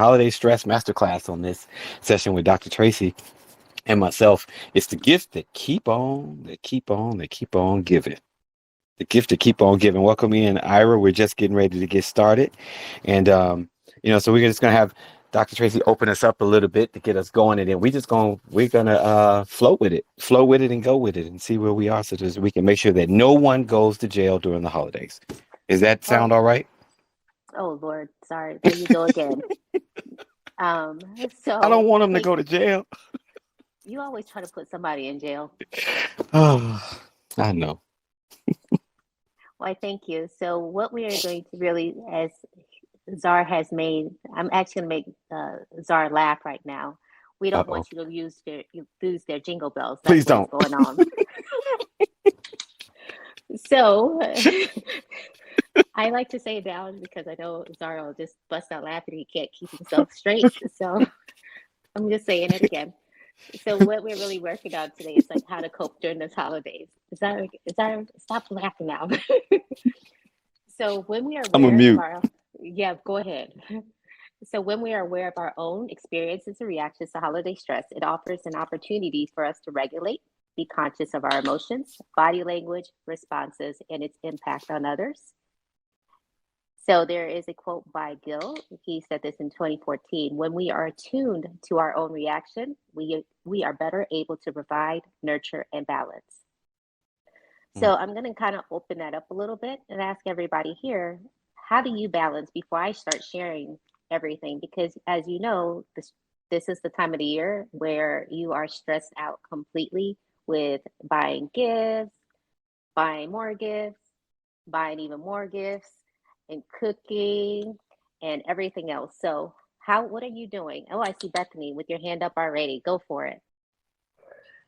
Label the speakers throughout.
Speaker 1: Holiday Stress Masterclass on this session with Dr. Tracy and myself. It's the gift that keep on giving. The gift to keep on giving. Welcome in, Ira. We're just getting ready to get started. And, so we're just going to have Dr. Tracy open us up a little bit to get us going. And then we're going to flow with it and go with it and see where we are so that we can make sure that no one goes to jail during the holidays. Does that sound all right?
Speaker 2: Oh, Lord. Sorry. There you go again.
Speaker 1: I don't want them to go to jail.
Speaker 2: You always try to put somebody in jail.
Speaker 1: Oh, I know.
Speaker 2: Well, thank you. So what we are going to really, as Czar has made, I'm actually going to make Czar laugh right now. We don't want you to lose their jingle bells. That's
Speaker 1: Please don't.
Speaker 2: What's going on. So I like to say it down because I know Czar will just bust out laughing. He can't keep himself straight. So I'm just saying it again. So what we're really working on today is like how to cope during those holidays. Is that stop laughing now? So when we are aware of our, go ahead. So when we are aware of our own experiences and reactions to holiday stress, it offers an opportunity for us to regulate, be conscious of our emotions, body language, responses, and its impact on others. So there is a quote by Gill. He said this in 2014. When we are attuned to our own reaction, we are better able to provide, nurture, and balance. So I'm going to kind of open that up a little bit and ask everybody here, how do you balance before I start sharing everything? Because as you know, this is the time of the year where you are stressed out completely with buying gifts, buying more gifts, buying even more gifts, and cooking and everything else. So what are you doing? Oh, I see Bethany with your hand up already. Go for it.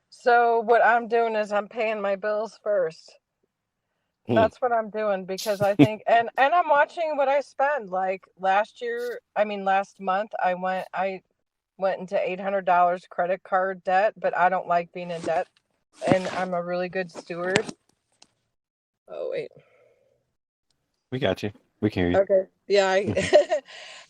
Speaker 3: So what I'm doing is I'm paying my bills first. That's what I'm doing because I think, and I'm watching what I spend. Like last month, I went into $800 credit card debt, but I don't like being in debt, and I'm a really good steward. Oh, wait.
Speaker 1: We got you. We can hear you.
Speaker 3: Okay. Yeah.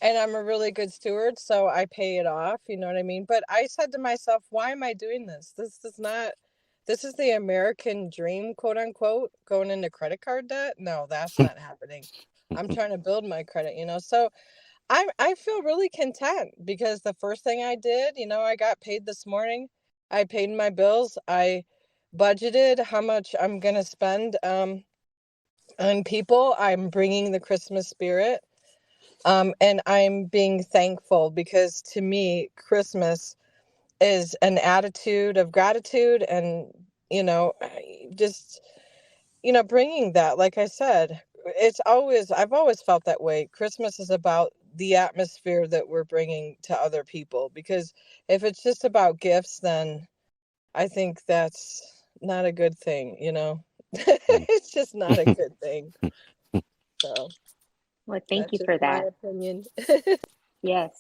Speaker 3: And I'm a really good steward, so I pay it off. You know what I mean? But I said to myself, why am I doing this? This is the American dream, quote unquote, going into credit card debt. No, that's not happening. I'm trying to build my credit, So I feel really content because the first thing I did, I got paid this morning. I paid my bills. I budgeted how much I'm going to spend on people. I'm bringing the Christmas spirit. And I'm being thankful because to me, Christmas is an attitude of gratitude and, just, bringing that, like I said, I've always felt that way. Christmas is about the atmosphere that we're bringing to other people, because if it's just about gifts, then I think that's not a good thing, It's just not a good thing. So.
Speaker 2: Well, thank you for that.
Speaker 3: My opinion.
Speaker 2: Yes.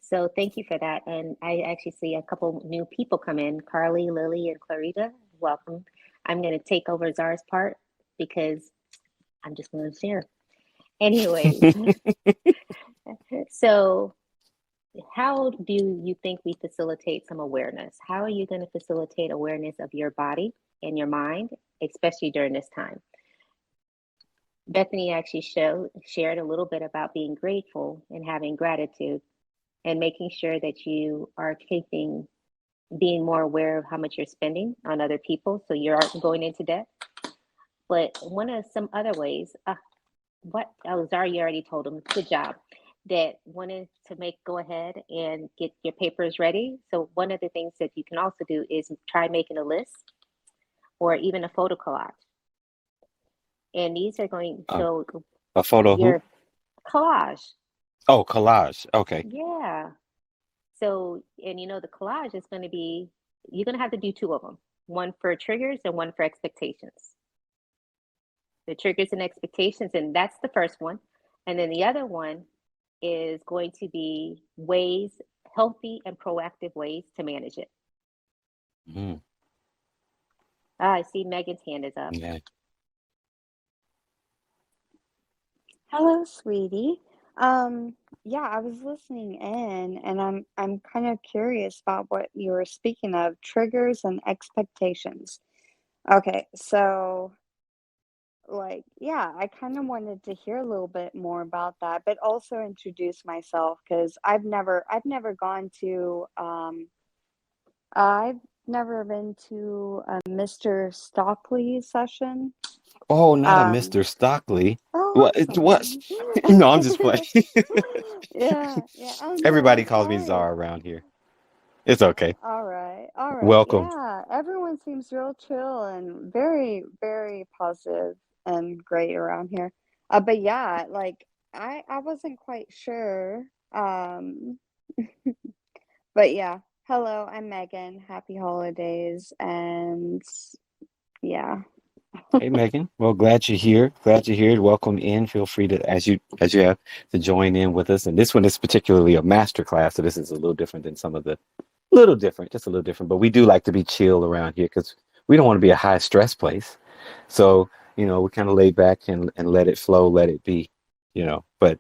Speaker 2: So thank you for that. And I actually see a couple new people come in, Carly, Lily, and Clarita. Welcome. I'm going to take over Zara's part because I'm just going to share. Anyways, so how do you think we facilitate some awareness? How are you going to facilitate awareness of your body and your mind, especially during this time? Bethany actually shared a little bit about being grateful and having gratitude and making sure that you are being more aware of how much you're spending on other people so you aren't going into debt. But one of some other ways, Zara, you already told them, good job, that wanted to go ahead and get your papers ready. So one of the things that you can also do is try making a list or even a photo collage. And these are going to show
Speaker 1: a photo
Speaker 2: your collage.
Speaker 1: Oh, collage. Okay.
Speaker 2: Yeah. So, and the collage is going to be, you're going to have to do two of them, one for triggers and one for expectations. The triggers and expectations, and that's the first one. And then the other one is going to be healthy and proactive ways to manage it. I see Megan's hand is up.
Speaker 1: Yeah.
Speaker 4: Hello, sweetie. yeah, I was listening in, and I'm kind of curious about what you were speaking of, triggers and expectations. Okay, so like, yeah, I kind of wanted to hear a little bit more about that, but also introduce myself because I've never gone to I've never been to a Mr. Stockley session.
Speaker 1: Oh, not a
Speaker 4: Um,
Speaker 1: Mr. Stockley.
Speaker 4: oh,
Speaker 1: What?
Speaker 4: I'm
Speaker 1: What?
Speaker 4: sorry.
Speaker 1: No, I'm just playing.
Speaker 4: Yeah, yeah, I'm
Speaker 1: Everybody
Speaker 4: so
Speaker 1: calls me
Speaker 4: sorry.
Speaker 1: Czar around here. It's okay.
Speaker 4: All right.
Speaker 1: Welcome.
Speaker 4: Yeah, everyone seems real chill and very, very positive and great around here. But yeah, like I wasn't quite sure. Um, but yeah. Hello, I'm Megan. Happy holidays, and yeah.
Speaker 1: Hey, Megan. Well, glad you're here. Glad you're here. Welcome in. Feel free to, as you have, to join in with us. And this one is particularly a master class, so this is a little different than some of the, little different, just a little different. But we do like to be chill around here because we don't want to be a high stress place. So, we kind of lay back and let it flow, let it be, But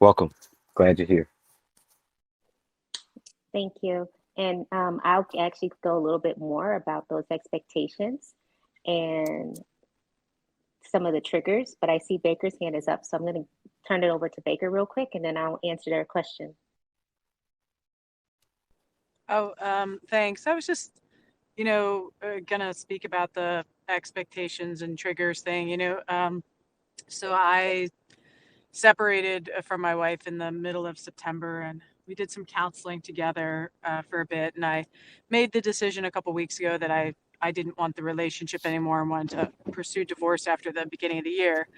Speaker 1: welcome. Glad you're here.
Speaker 2: Thank you. And I'll actually go a little bit more about those expectations and some of the triggers, but I see Baker's hand is up, so I'm going to turn it over to Baker real quick, and then I'll answer their question.
Speaker 5: Oh, thanks. I was just, gonna speak about the expectations and triggers thing. So I separated from my wife in the middle of September, and we did some counseling together for a bit. And I made the decision a couple weeks ago that I didn't want the relationship anymore and wanted to pursue divorce after the beginning of the year.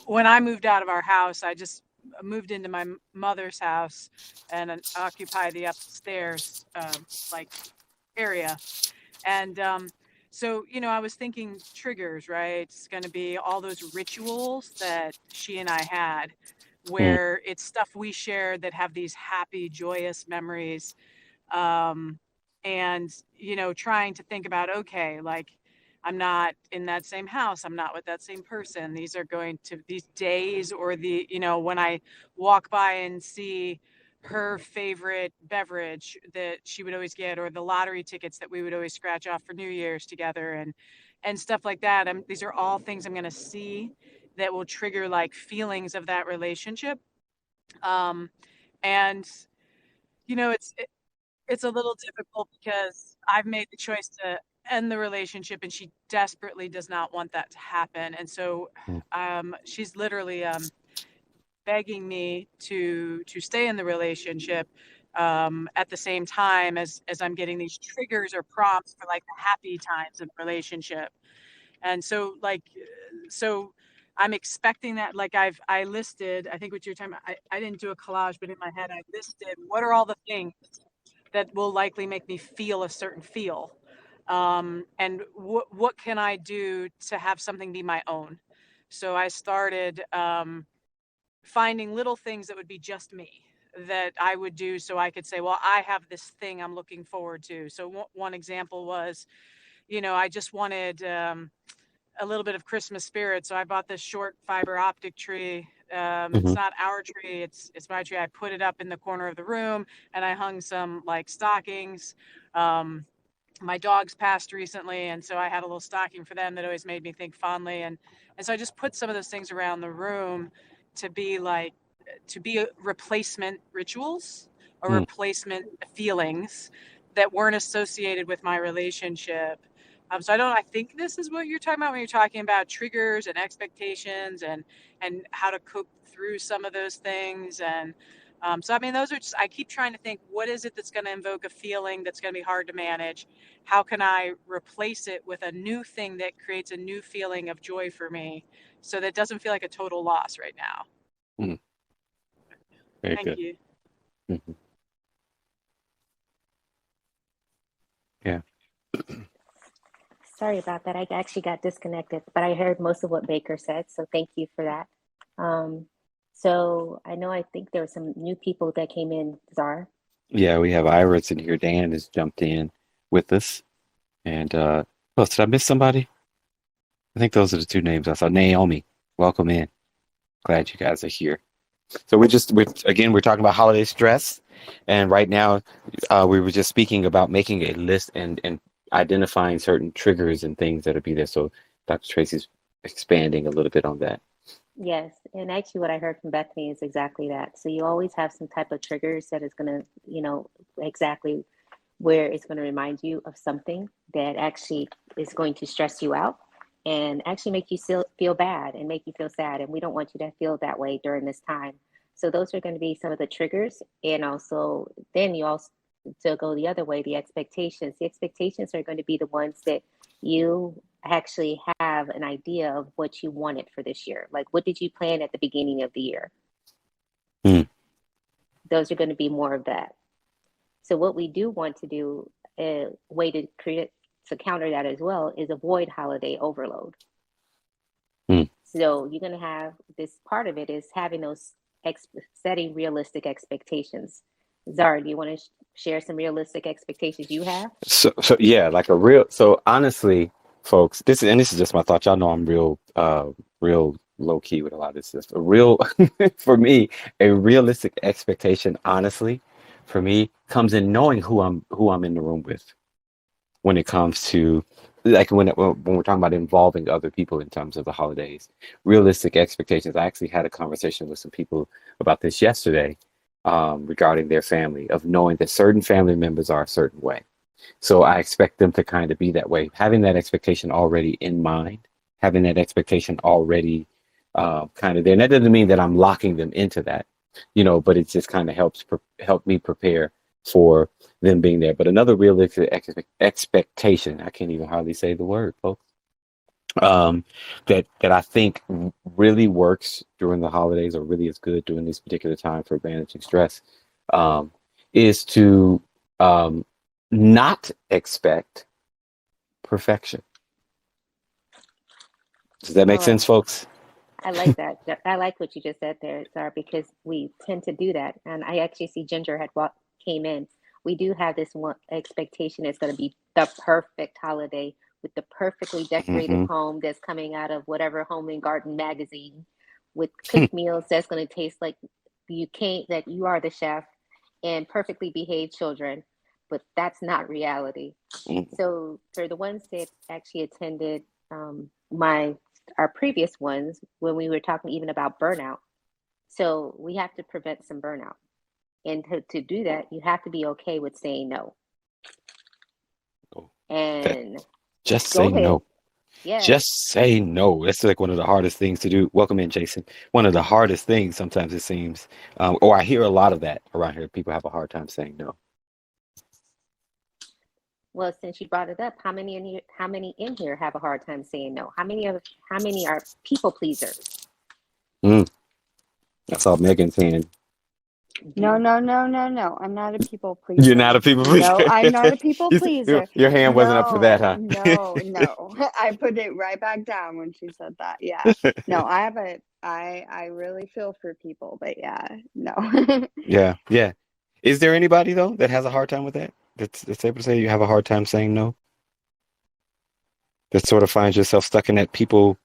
Speaker 5: When I moved out of our house, I just moved into my mother's house and occupy the upstairs like area. And so, I was thinking triggers, right? It's going to be all those rituals that she and I had,
Speaker 1: Mm,
Speaker 5: where it's stuff we shared that have these happy, joyous memories. Um, and, trying to think about, okay, like I'm not in that same house. I'm not with that same person. These are going to these days or when I walk by and see her favorite beverage that she would always get, or the lottery tickets that we would always scratch off for New Year's together and stuff like that. These are all things I'm going to see that will trigger like feelings of that relationship. Um, and it's a little difficult because I've made the choice to end the relationship and she desperately does not want that to happen. And so
Speaker 1: mm,
Speaker 5: she's literally begging me to stay in the relationship at the same time as I'm getting these triggers or prompts for like the happy times of the relationship. And so I'm expecting that, like I listed, I think what you're talking about, I didn't do a collage, but in my head I listed what are all the things that will likely make me feel a certain feel. And what can I do to have something be my own? So I started finding little things that would be just me that I would do so I could say, well, I have this thing I'm looking forward to. So one example was, I just wanted a little bit of Christmas spirit. So I bought this short fiber optic tree. It's
Speaker 1: mhm,
Speaker 5: not our tree, it's my tree. I put it up in the corner of the room and I hung some like stockings. Um, my dogs passed recently, and so I had a little stocking for them that always made me think fondly. And so I just put some of those things around the room to be like to be replacement rituals or
Speaker 1: mm.
Speaker 5: replacement feelings that weren't associated with my relationship. So I think this is what you're talking about when you're talking about triggers and expectations and how to cope through some of those things. And so I mean, those are just, I keep trying to think, what is it that's going to invoke a feeling that's going to be hard to manage? How can I replace it with a new thing that creates a new feeling of joy for me so that it doesn't feel like a total loss right now?
Speaker 1: Mm. Very
Speaker 5: Thank
Speaker 1: good.
Speaker 5: you.
Speaker 1: Mhm. Yeah.
Speaker 2: Sorry about that. I actually got disconnected, but I heard most of what Baker said, so thank you for that. Um, so I think there were some new people that came in, Czar.
Speaker 1: Yeah, we have Iris in here. Dan has jumped in with us. And oh, did I miss somebody? I think those are the two names I saw. Naomi, welcome in. Glad you guys are here. So we're talking about holiday stress, and right now, we were just speaking about making a list and identifying certain triggers and things that'll be there. So Dr. Tracy's expanding a little bit on that.
Speaker 2: Yes, and actually, what I heard from Bethany is exactly that. So you always have some type of triggers that is going to, exactly where it's going to remind you of something that actually is going to stress you out and actually make you feel bad and make you feel sad. And we don't want you to feel that way during this time. So those are going to be some of the triggers. And also, then you also, to go the other way, the expectations. The expectations are going to be the ones that you actually have an idea of what you wanted for this year. Like, what did you plan at the beginning of the year?
Speaker 1: Mm.
Speaker 2: Those are going to be more of that. So what we do want to do, a way to counter that as well, is avoid holiday overload. So you're going to have this part of it is having those setting realistic expectations. Zara, do you want to share some realistic expectations you have?
Speaker 1: So yeah, so honestly, folks, this is just my thought. Y'all know I'm real low key with a lot of this stuff. For me, a realistic expectation, honestly, for me, comes in knowing who I'm in the room with when it comes to, like, when we're talking about involving other people in terms of the holidays. Realistic expectations. I actually had a conversation with some people about this yesterday, regarding their family, of knowing that certain family members are a certain way. So I expect them to kind of be that way. Having that expectation already in mind, having that expectation already kind of there. And that doesn't mean that I'm locking them into that, but it just kind of help me prepare for them being there. But another realistic expectation, I can't even hardly say the word, folks, that I think really works during the holidays, or really is good during this particular time for managing stress, is to not expect perfection. Does that make sense, folks?
Speaker 2: I like that. I like what you just said there, Zara, because we tend to do that. And I actually see Ginger came in. We do have this one expectation it's going to be the perfect holiday with the perfectly decorated home that's coming out of whatever Home and Garden magazine, with cooked meals that's going to taste like that you are the chef, and perfectly behaved children. But that's not reality. So for the ones that actually attended our previous ones, when we were talking even about burnout, so we have to prevent some burnout. And to do that, you have to be okay with saying no. And
Speaker 1: just say no.
Speaker 2: Yeah.
Speaker 1: Just say no. That's like one of the hardest things to do. Welcome in, Jason. One of the hardest things, sometimes it seems, or I hear a lot of that around here. People have a hard time saying no.
Speaker 2: Well, since you brought it up, how many in here have a hard time saying no? How many are people pleasers?
Speaker 1: That's all Megan's hand.
Speaker 4: No. I'm not a people pleaser.
Speaker 1: You're not a people pleaser?
Speaker 4: No, I'm not a people pleaser.
Speaker 1: Your hand wasn't up for that, huh?
Speaker 4: No. I put it right back down when she said that. Yeah. No, I really feel for people, but yeah, no.
Speaker 1: Yeah. Is there anybody, though, that has a hard time with that? That's able to say you have a hard time saying no? That sort of finds yourself stuck in that people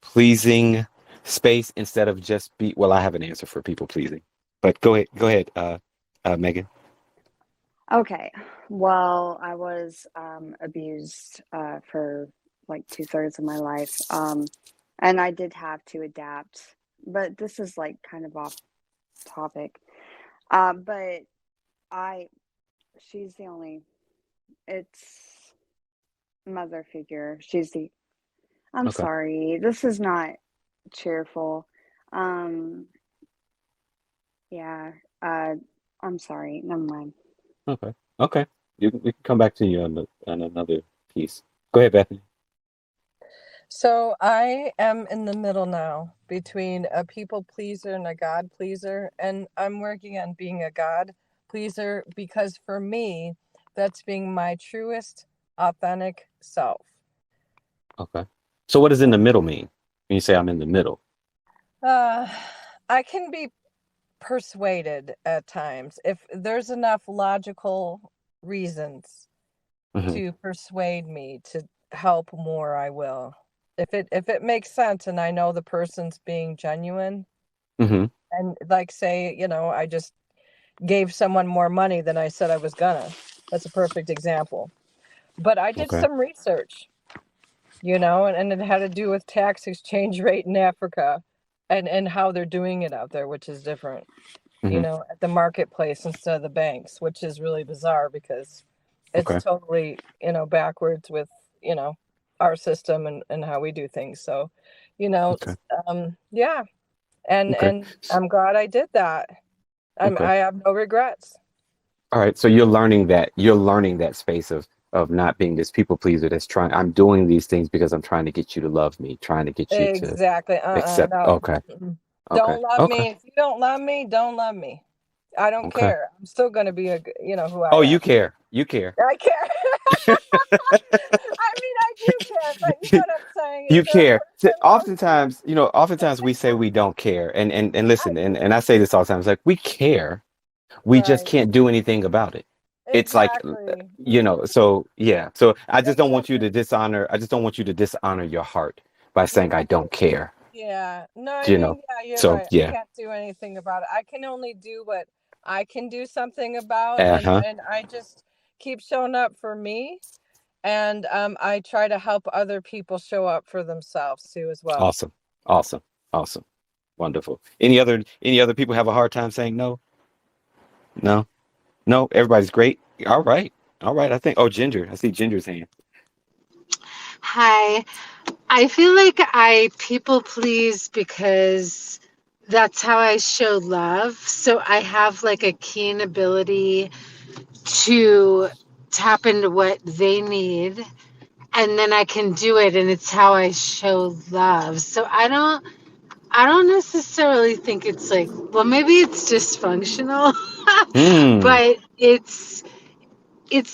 Speaker 1: pleasing space instead of just well, I have an answer for people pleasing. But go ahead, Megan.
Speaker 4: Okay. Well, I was abused for like 2/3 of my life. And I did have to adapt. But this is like kind of off topic. But she's the only, it's mother figure. I'm
Speaker 1: Okay.
Speaker 4: sorry. This is not cheerful. Yeah. I'm sorry. Never mind.
Speaker 1: Okay. We can come back to you on another piece. Go ahead, Bethany.
Speaker 3: So I am in the middle now between a people pleaser and a God pleaser, and I'm working on being a God pleaser because for me, that's being my truest, authentic self.
Speaker 1: Okay. So what does in the middle mean when you say I'm in the middle?
Speaker 3: I can be persuaded at times if there's enough logical reasons to persuade me to help more. I will, if it makes sense and I know the person's being genuine, and and like say, I just gave someone more money than I said I was gonna. That's a perfect example. But I did
Speaker 1: Okay.
Speaker 3: some research, and it had to do with tax exchange rate in Africa and how they're doing it out there, which is different,
Speaker 1: Hmm.
Speaker 3: at the marketplace instead of the banks, which is really bizarre because it's
Speaker 1: Okay.
Speaker 3: totally, backwards with, our system and how we do things. So,
Speaker 1: Okay.
Speaker 3: yeah. And
Speaker 1: Okay.
Speaker 3: I'm glad I did that.
Speaker 1: Okay.
Speaker 3: I have no regrets.
Speaker 1: All right. So you're learning that space of not being this people pleaser that's trying. I'm doing these things because I'm trying to get you to love me, trying to get you to
Speaker 3: Exactly.
Speaker 1: accept.
Speaker 3: No.
Speaker 1: Okay.
Speaker 3: Mm-mm.
Speaker 1: Okay.
Speaker 3: Don't love
Speaker 1: Okay.
Speaker 3: me. If you don't love me, don't love me. I don't
Speaker 1: Okay.
Speaker 3: care. I'm still going to be who I
Speaker 1: Oh,
Speaker 3: am.
Speaker 1: you care. You care.
Speaker 3: I care. I mean, I do care, but you know what I'm saying?
Speaker 1: You
Speaker 3: If the
Speaker 1: care.
Speaker 3: person loves me,
Speaker 1: Oftentimes we say we don't care. And listen, and I say this all the time. It's like we care. We just
Speaker 3: right.
Speaker 1: can't do anything about it. It's like,
Speaker 3: Exactly.
Speaker 1: so yeah. So I just don't want you
Speaker 3: Exactly.
Speaker 1: to dishonor, I just don't want you to dishonor your heart by saying I
Speaker 3: Exactly.
Speaker 1: don't care,
Speaker 3: Yeah. No, I
Speaker 1: you
Speaker 3: mean,
Speaker 1: know.
Speaker 3: yeah, you're
Speaker 1: So
Speaker 3: right. I
Speaker 1: yeah.
Speaker 3: can't do anything about it. I can only do what I can do something about, and
Speaker 1: Uh-huh.
Speaker 3: and I just keep showing up for me, and I try to help other people show up for themselves too as well.
Speaker 1: Awesome. Awesome. Awesome. Wonderful. Any other people have a hard time saying no? No? No, everybody's great. All right. All right. I think, oh, Ginger. I see Ginger's hand.
Speaker 6: Hi. I feel like I people please because that's how I show love. So I have like a keen ability to tap into what they need, and then I can do it, and it's how I show love. So I don't necessarily think it's like, well, maybe it's dysfunctional,
Speaker 1: Hmm.
Speaker 6: but it's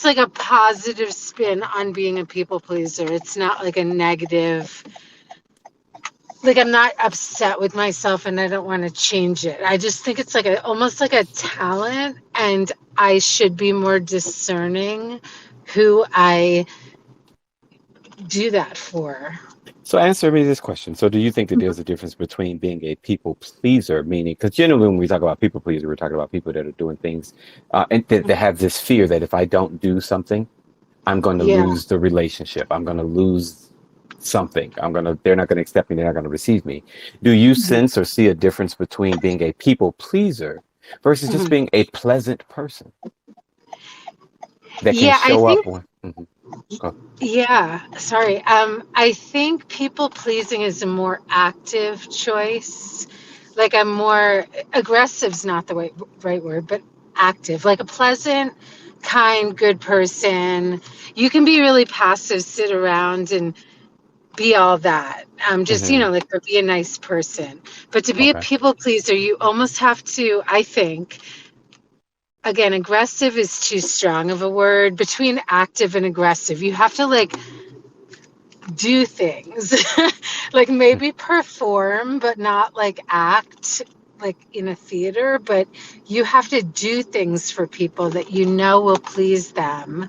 Speaker 6: like a positive spin on being a people pleaser. It's not like a negative, like I'm not upset with myself and I don't want to change it. I just think it's like almost like a talent, and I should be more discerning who I do that for.
Speaker 1: So answer me this question. So do you think that there's a difference between being a people pleaser, meaning, because generally when we talk about people pleaser, we're talking about people that are doing things and that have this fear that if I don't do something, I'm going to
Speaker 6: Yeah.
Speaker 1: lose the relationship. I'm going to lose something. They're not going to accept me. They're not going to receive me. Do you sense or see a difference between being a people pleaser versus just
Speaker 6: Mhm.
Speaker 1: being a pleasant person that can
Speaker 6: Yeah, I
Speaker 1: show up
Speaker 6: think
Speaker 1: when, Mhm. Go.
Speaker 6: yeah, sorry. I think people pleasing is a more active choice. Like I'm more aggressive's not the right word, but active. Like a pleasant, kind, good person. You can be really passive, sit around and be all that. Just,
Speaker 1: Hmm.
Speaker 6: like or be a nice person. But to be a
Speaker 1: Okay.
Speaker 6: people pleaser, you almost have to, I think, again, aggressive is too strong of a word. Between active and aggressive, you have to like do things like maybe perform but not like act like in a theater, but you have to do things for people that will please them.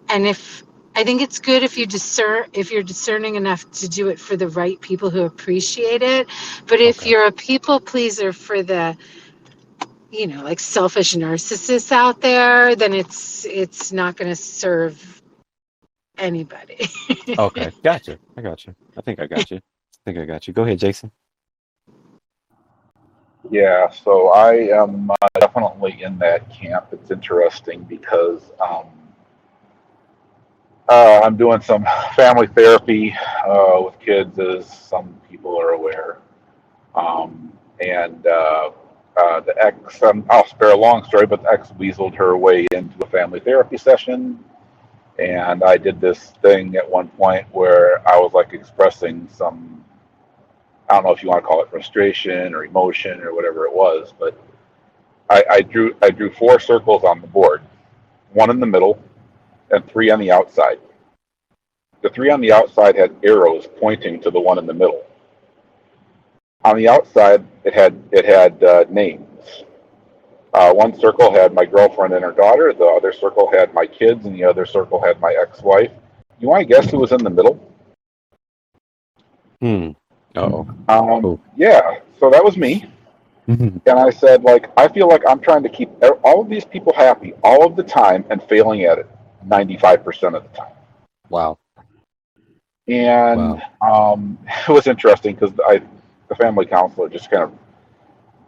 Speaker 6: And I think it's good if you're discerning enough to do it for the right people who appreciate it. But if
Speaker 1: Okay.
Speaker 6: you're a people pleaser for the like selfish narcissists out there, then it's not going to serve anybody.
Speaker 1: Okay. Gotcha. I got you. I think I got you. I think I got you. Go ahead, Jason.
Speaker 7: Yeah, so I am definitely in that camp. It's interesting because I'm doing some family therapy with kids, as some people are aware. And the ex, I'll spare a long story, but the ex weaseled her way into a family therapy session. And I did this thing at one point where I was like expressing some, I don't know if you want to call it frustration or emotion or whatever it was, but I drew four circles on the board, one in the middle and three on the outside. The three on the outside had arrows pointing to the one in the middle. On the outside, it had names. One circle had my girlfriend and her daughter. The other circle had my kids, and the other circle had my ex-wife. You want to guess who was in the middle?
Speaker 1: Hmm. Uh-oh. Oh.
Speaker 7: Yeah, so that was me.
Speaker 1: Mhm.
Speaker 7: And I said, like, I feel like I'm trying to keep all of these people happy all of the time and failing at it 95% of the time.
Speaker 1: Wow.
Speaker 7: And
Speaker 1: Wow.
Speaker 7: it was interesting because the family counselor just kind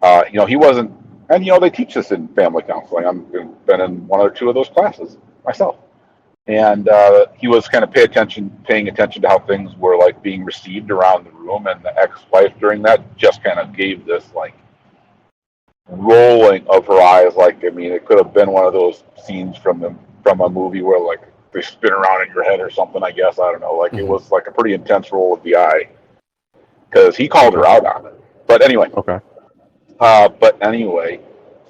Speaker 7: of, he wasn't, and they teach this in family counseling. I've been in one or two of those classes myself, and he was kind of paying attention to how things were like being received around the room, and the ex-wife during that just kind of gave this like rolling of her eyes, like I mean, it could have been one of those scenes from a movie where like they spin around in your head or something. I guess I don't know. Like it
Speaker 1: Mhm.
Speaker 7: was like a pretty intense roll of the eye because he called
Speaker 1: Okay.
Speaker 7: her out on it. But anyway,
Speaker 1: Okay.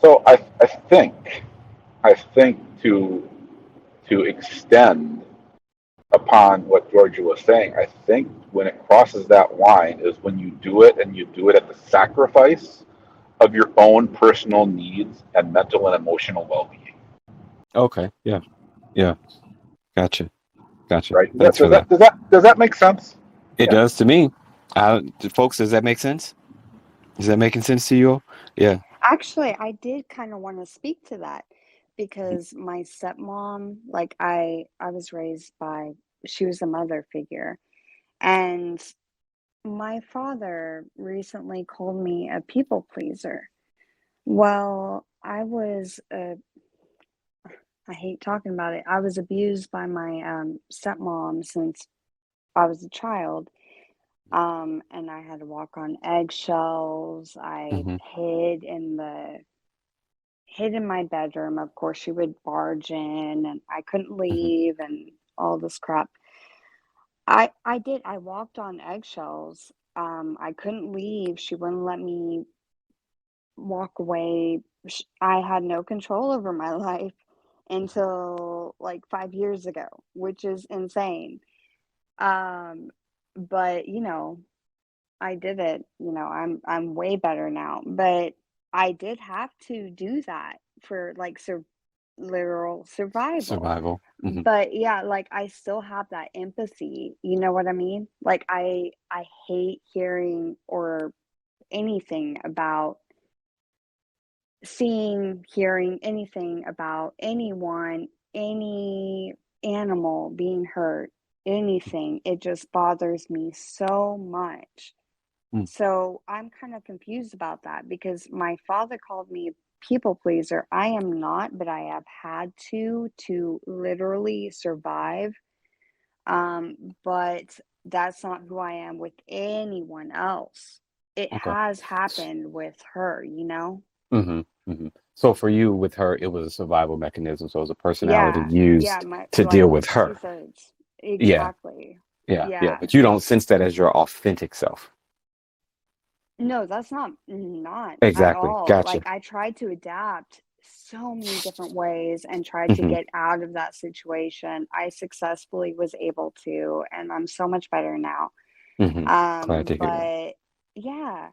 Speaker 7: so I think to extend upon what Georgia was saying, I think when it crosses that line is when you do it and you do it at the sacrifice of your own personal needs and mental and emotional well-being.
Speaker 1: Okay. Yeah. Yeah. Gotcha. Gotcha.
Speaker 7: Right?
Speaker 1: Thanks for that.
Speaker 7: Does that make sense?
Speaker 1: It
Speaker 7: Yeah.
Speaker 1: does to me. Folks, does that make sense? Is that making sense to you all? Yeah.
Speaker 4: Actually, I did kind of want to speak to that because my stepmom, like I was raised by, she was a mother figure. And my father recently called me a people pleaser. Well, I hate talking about it. I was abused by my stepmom since I was a child. And I had to walk on eggshells. I
Speaker 1: Hmm.
Speaker 4: hid in my bedroom. Of course, she would barge in and I couldn't
Speaker 1: Hmm.
Speaker 4: leave and all this crap. I walked on eggshells. I couldn't leave. She wouldn't let me walk away. I had no control over my life until like 5 years ago, which is insane. Um, but I did it. I'm way better now. But I did have to do that for like literal survival.
Speaker 1: Survival. Hmm.
Speaker 4: But yeah, like I still have that empathy. You know what I mean? Like I hate hearing or anything about hearing anything about anyone, any animal being hurt, anything. It just bothers me so much.
Speaker 1: Mm.
Speaker 4: So I'm kind of confused about that because my father called me a people pleaser. I am not, but I have had to literally survive. But that's not who I am with anyone else. It
Speaker 1: Okay.
Speaker 4: has happened with her,
Speaker 1: Hmm. Hmm. So for you, with her, it was a survival mechanism. So it was a personality
Speaker 4: Yeah,
Speaker 1: used
Speaker 4: my
Speaker 1: to
Speaker 4: like
Speaker 1: deal with her.
Speaker 4: two-thirds.
Speaker 1: Yeah.
Speaker 4: Exactly.
Speaker 1: Yeah. Yeah.
Speaker 4: Yeah.
Speaker 1: But you don't sense that as your authentic self.
Speaker 4: No, that's not at
Speaker 1: Exactly.
Speaker 4: all.
Speaker 1: Gotcha.
Speaker 4: Like I tried to adapt so many different ways and tried to
Speaker 1: Hmm.
Speaker 4: get out of that situation. I successfully was able to, and I'm so much better now.
Speaker 1: Hmm. Glad to hear that.
Speaker 4: But yeah,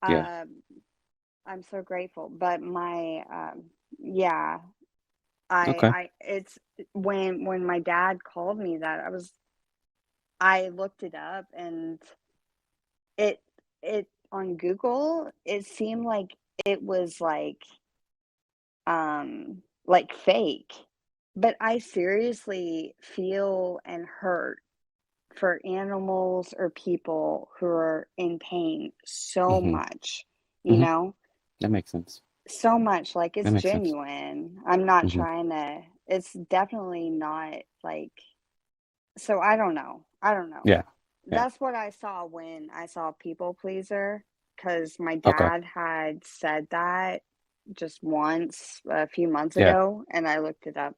Speaker 1: Yeah.
Speaker 4: um, I'm so grateful. But yeah,
Speaker 1: Okay.
Speaker 4: it's when my dad called me that I looked it up and it it on Google, it seemed like it was like fake. But I seriously feel and hurt for animals or people who are in pain so
Speaker 1: Hmm.
Speaker 4: much, you
Speaker 1: Hmm.
Speaker 4: know?
Speaker 1: That makes sense.
Speaker 4: So much like
Speaker 1: That
Speaker 4: it's
Speaker 1: makes sense.
Speaker 4: genuine. I'm not
Speaker 1: Hmm.
Speaker 4: trying to it's definitely not like so I don't know.
Speaker 1: Yeah. Yeah.
Speaker 4: That's what I saw when I saw people pleaser because my
Speaker 1: Okay.
Speaker 4: dad had said that just once a few months
Speaker 1: Yeah.
Speaker 4: ago and I looked it up.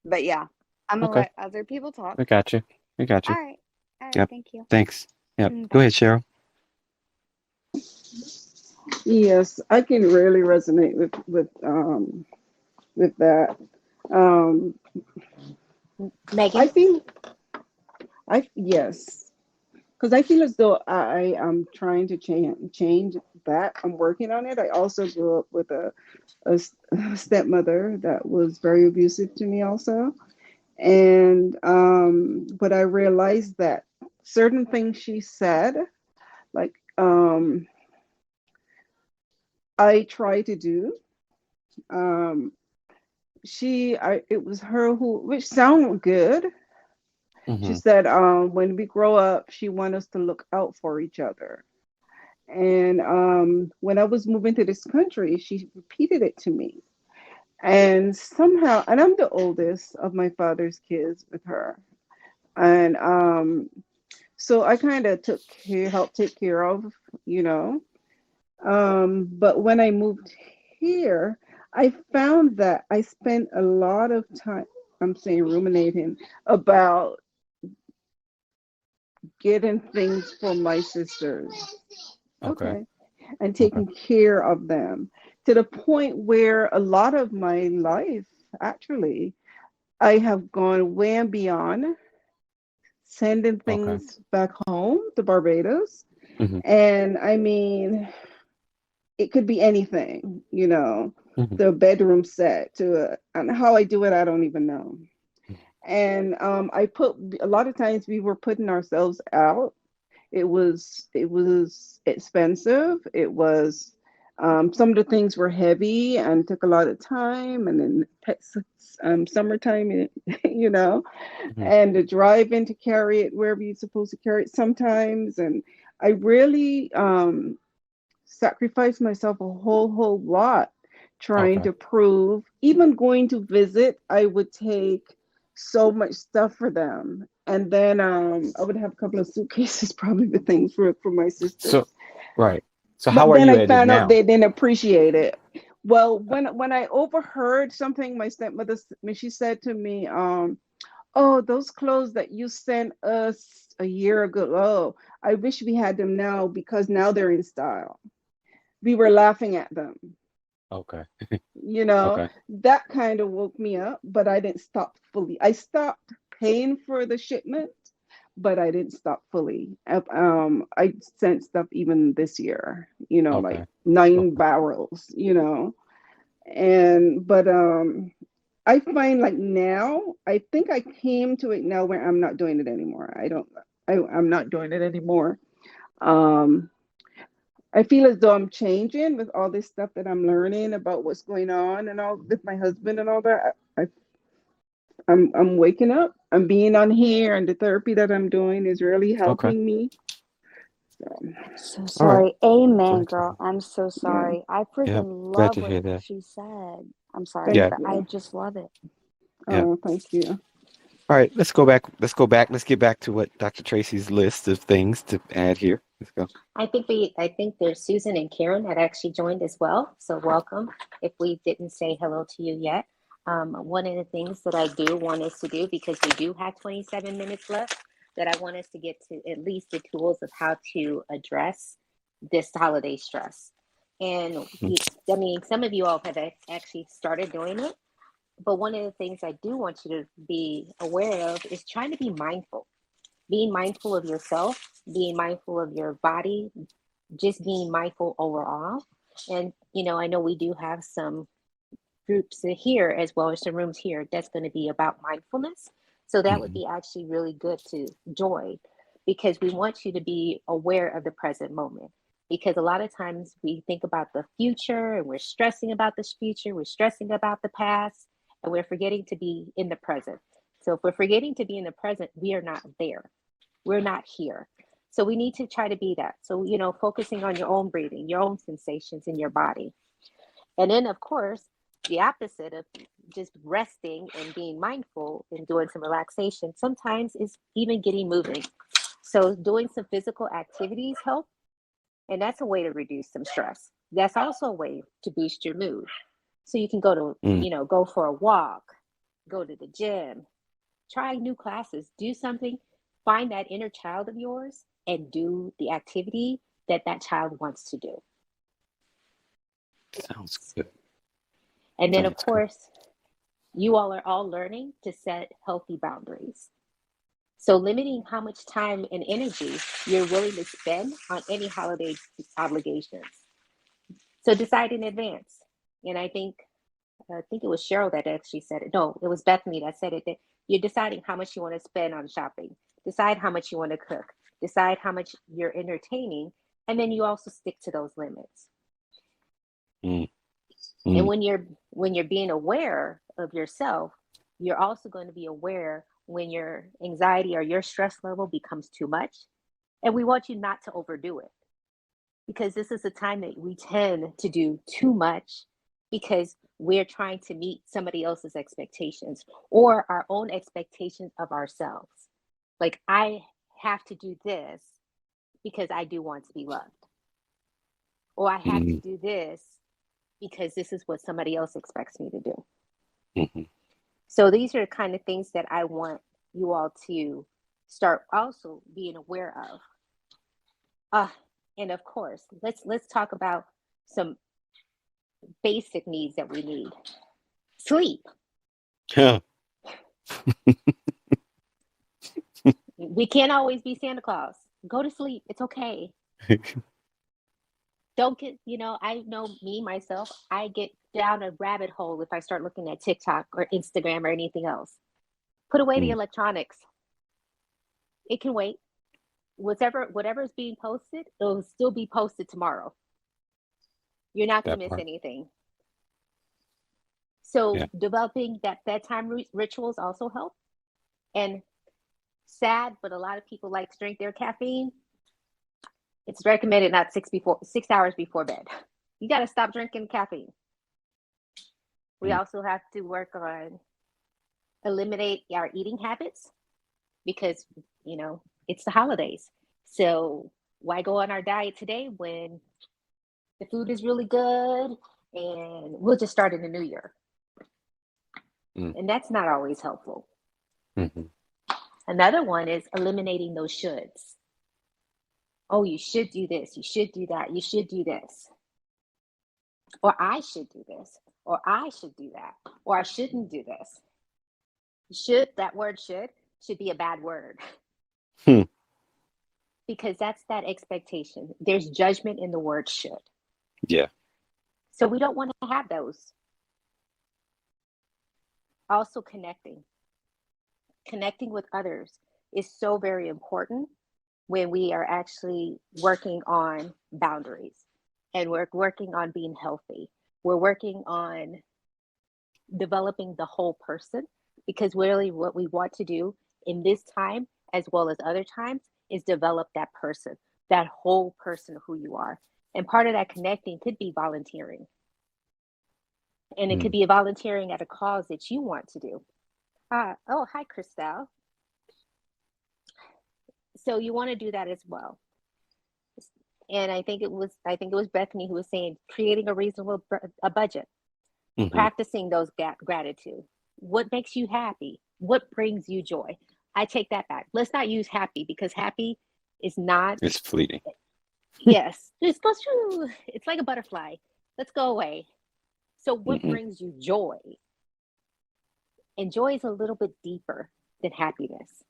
Speaker 4: But yeah, I'm gonna
Speaker 1: Okay.
Speaker 4: let other people talk.
Speaker 1: We got you. We got
Speaker 4: All
Speaker 1: you.
Speaker 4: right. All right,
Speaker 1: Yep.
Speaker 4: thank you.
Speaker 1: Thanks. Yep. Go
Speaker 4: Bye.
Speaker 1: ahead, Cheryl.
Speaker 8: Yes, I can really resonate with that. Um, I
Speaker 2: Megan?
Speaker 8: feel I yes, because I feel as though I am trying to change that. I'm working on it. I also grew up with a stepmother that was very abusive to me also, and but I realized that certain things she said, like I try to do. Um, it was her who, which sounded good. She
Speaker 1: Mm-hmm.
Speaker 8: said, when we grow up, she wants us to look out for each other. And when I was moving to this country, she repeated it to me. And somehow, and I'm the oldest of my father's kids with her. And so I kind of helped take care of, you know. But when I moved here, I found that I spent a lot of time, I'm saying ruminating, about getting things for my sisters.
Speaker 1: Okay.
Speaker 8: Okay. And
Speaker 1: Okay.
Speaker 8: taking care of them to the point where a lot of my life, actually, I have gone way and beyond sending
Speaker 1: Okay.
Speaker 8: things back home to Barbados.
Speaker 1: Mm-hmm.
Speaker 8: And I mean, it could be anything,
Speaker 1: Mm-hmm.
Speaker 8: the bedroom set and how I do it, I don't even know. And I put a lot of times we were putting ourselves out. It was expensive. It was some of the things were heavy and took a lot of time. And then summertime, you know,
Speaker 1: Mm-hmm.
Speaker 8: and the driving to carry it wherever you're supposed to carry it sometimes. And I really sacrificed myself a whole lot trying
Speaker 1: Okay.
Speaker 8: to prove. Even going to visit, I would take so much stuff for them. And then I would have a couple of suitcases probably with things for my
Speaker 1: So,
Speaker 8: sisters.
Speaker 1: right. So how
Speaker 8: But
Speaker 1: are
Speaker 8: then
Speaker 1: you
Speaker 8: I
Speaker 1: at it
Speaker 8: found out
Speaker 1: now?
Speaker 8: they didn't appreciate it. Well, when I overheard something my stepmother, when she said to me, oh, those clothes that you sent us a year ago, oh, I wish we had them now because now they're in style. We were laughing at them.
Speaker 1: Okay.
Speaker 8: You know,
Speaker 1: Okay.
Speaker 8: that kind of woke me up, but I didn't stop fully. I stopped paying for the shipment, but I didn't stop fully. I sent stuff even this year, like
Speaker 1: Okay.
Speaker 8: 9 barrels, and but I find like now, I think I came to it now where I'm not doing it anymore. I'm not doing it anymore. Um, I feel as though I'm changing with all this stuff that I'm learning about what's going on and all with my husband and all that. I'm waking up. I'm being on here, and the therapy that I'm doing is really
Speaker 1: Okay.
Speaker 8: helping me. So
Speaker 4: So
Speaker 1: All right.
Speaker 4: sorry. Amen,
Speaker 1: Glad to
Speaker 4: girl.
Speaker 1: hear.
Speaker 4: I'm so
Speaker 8: yeah,
Speaker 4: sorry. I
Speaker 1: Yeah.
Speaker 4: freaking
Speaker 1: Glad
Speaker 4: love
Speaker 1: to
Speaker 4: what
Speaker 1: hear that.
Speaker 4: she said. I'm sorry,
Speaker 8: thank
Speaker 1: Yeah.
Speaker 4: but I
Speaker 8: you.
Speaker 4: just love it.
Speaker 1: Yeah.
Speaker 8: Oh, thank you.
Speaker 1: All right. Let's go back. Let's go back. Let's get back to what Dr. Tracy's list of things to add here. Let's go.
Speaker 2: I think there's Susan and Karen that actually joined as well. So welcome. If we didn't say hello to you yet, one of the things that I do want us to do, because we do have 27 minutes left, that I want us to get to at least the tools of how to address this holiday stress. And
Speaker 1: Mhm.
Speaker 2: I mean, some of you all have actually started doing it, but one of the things I do want you to be aware of is trying to be mindful, being mindful of yourself, being mindful of your body, just being mindful overall. And, I know we do have some groups here as well as some rooms here that's going to be about mindfulness. So that would
Speaker 1: Mhm.
Speaker 2: be actually really good to join, because we want you to be aware of the present moment. Because a lot of times we think about the future and we're stressing about this future, we're stressing about the past, and we're forgetting to be in the present. So if we're forgetting to be in the present, we are not there. We're not here. So we need to try to be that. So, focusing on your own breathing, your own sensations in your body. And then, of course, the opposite of just resting and being mindful and doing some relaxation sometimes is even getting moving. So, doing some physical activities help. And that's a way to reduce some stress. That's also a way to boost your mood. So, you can
Speaker 1: Mm.
Speaker 2: go for a walk, go to the gym, try new classes, do something, find that inner child of yours and do the activity that that child wants to do.
Speaker 1: Sounds good.
Speaker 2: And then, of
Speaker 1: Sounds good.
Speaker 2: course, you all are all learning to set healthy boundaries. So, limiting how much time and energy you're willing to spend on any holiday obligations. So, decide in advance. And I think it was Cheryl that actually said it. No, it was Bethany that said it. That you're deciding how much you want to spend on shopping. Decide how much you want to cook. Decide how much you're entertaining, and then you also stick to those limits.
Speaker 1: Mm.
Speaker 2: And
Speaker 1: Mm.
Speaker 2: when you're being aware of yourself, you're also going to be aware when your anxiety or your stress level becomes too much. And we want you not to overdo it, because this is a time that we tend to do too much because we're trying to meet somebody else's expectations or our own expectations of ourselves. Like, I have to do this because I do want to be loved, or I have to
Speaker 1: Mm.
Speaker 2: do this because this is what somebody else expects me to do.
Speaker 1: Mhm.
Speaker 2: So these are the kind of things that I want you all to start also being aware of. And of course, let's talk about some basic needs that we need. Sleep.
Speaker 1: Yeah.
Speaker 2: We can't always be Santa Claus. Go to sleep. It's okay. Don't get, I know me, myself, I get down a rabbit hole if I start looking at TikTok or Instagram or anything else. Put away the
Speaker 1: Mm.
Speaker 2: electronics. It can wait. Whatever is being posted, it'll still be posted tomorrow. You're not going
Speaker 1: That
Speaker 2: to miss
Speaker 1: part.
Speaker 2: anything. So
Speaker 1: Yeah.
Speaker 2: developing that bedtime rituals also help. And sad, but a lot of people like to drink their caffeine. It's recommended not 6 hours before bed. You got to stop drinking caffeine. We
Speaker 1: Mm.
Speaker 2: also have to work on eliminate our eating habits because, it's the holidays. So why go on our diet today when the food is really good and we'll just start in the new year?
Speaker 1: Mm.
Speaker 2: And that's not always helpful.
Speaker 1: Mhm.
Speaker 2: Another one is eliminating those shoulds. Oh, you should do this. You should do that. You should do this. Or I should do this. Or I should do that. Or I shouldn't do this. Should, that word should be a bad word.
Speaker 1: Hmm.
Speaker 2: Because that's that expectation. There's judgment in the word should.
Speaker 1: Yeah.
Speaker 2: So we don't want to have those. Also connecting with others is so very important when we are actually working on boundaries and we're working on being healthy. We're working on developing the whole person, because really what we want to do in this time as well as other times is develop that person, that whole person who you are. And part of that connecting could be volunteering. And it could
Speaker 1: Mm.
Speaker 2: be volunteering at a cause that you want to do. Oh, hi, Christelle. So you want to do that as well. And I think it was Bethany who was saying creating a reasonable a budget,
Speaker 1: Mhm.
Speaker 2: practicing those gratitude. What makes you happy? What brings you joy? I take that back. Let's not use happy, because happy is not.
Speaker 1: It's fleeting.
Speaker 2: Yes, it goes through. It's like a butterfly. Let's go away. So what
Speaker 1: Mhm.
Speaker 2: brings you joy? And joy is a little bit deeper than happiness,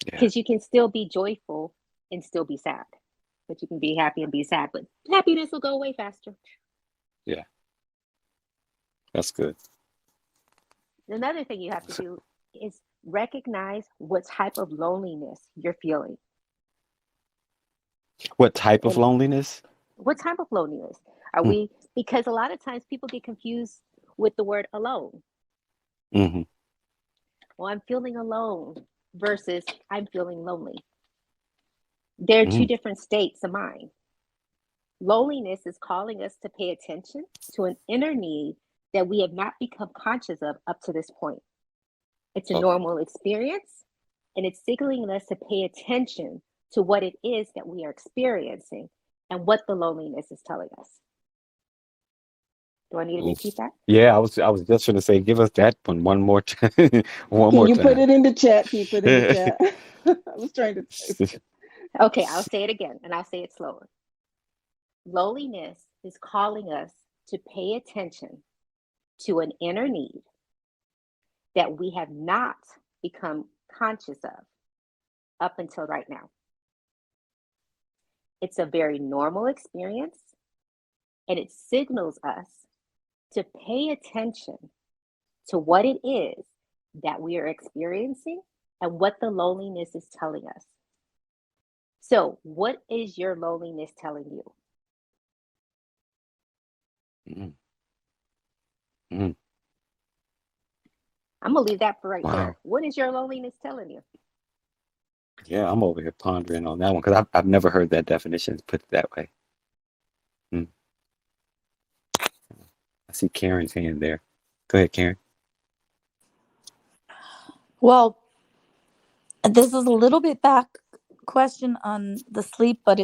Speaker 1: Yeah.
Speaker 2: because you can still be joyful and still be sad, but you can be happy and be sad, but happiness will go away faster.
Speaker 1: Yeah. That's good.
Speaker 2: Another thing you have to do is recognize what type of loneliness you're feeling.
Speaker 1: What type of
Speaker 2: And
Speaker 1: loneliness?
Speaker 2: what type of loneliness are
Speaker 1: Hmm.
Speaker 2: we? Because a lot of times people get confused with the word alone.
Speaker 1: Mhm.
Speaker 2: Well, I'm feeling alone versus I'm feeling lonely. They're two
Speaker 1: Mm.
Speaker 2: different states of mind. Loneliness is calling us to pay attention to an inner need that we have not become conscious of up to this point. It's a
Speaker 1: Okay.
Speaker 2: normal experience, and it's signaling us to pay attention to what it is that we are experiencing and what the loneliness is telling us. Do I need to
Speaker 1: Oof.
Speaker 2: repeat that?
Speaker 1: Yeah, I was just gonna say, give us that one more time. One
Speaker 8: Can
Speaker 1: more
Speaker 8: you put
Speaker 1: time.
Speaker 8: it in the chat? Can you put it in the chat? I was trying to type it.
Speaker 2: Okay, I'll say it again, and I'll say it slower. Loneliness is calling us to pay attention to an inner need that we have not become conscious of up until right now. It's a very normal experience, and it signals us to pay attention to what it is that we are experiencing and what the loneliness is telling us. So, what is your loneliness telling you?
Speaker 1: Mm, mm.
Speaker 2: I'm gonna leave that for right
Speaker 1: Wow.
Speaker 2: there. What is your loneliness telling you?
Speaker 1: Yeah, I'm over here pondering on that one because I've never heard that definition put that way. Mm. I see Karen's hand there. Go ahead, Karen.
Speaker 9: Well, this is a little bit back question on the sleep, but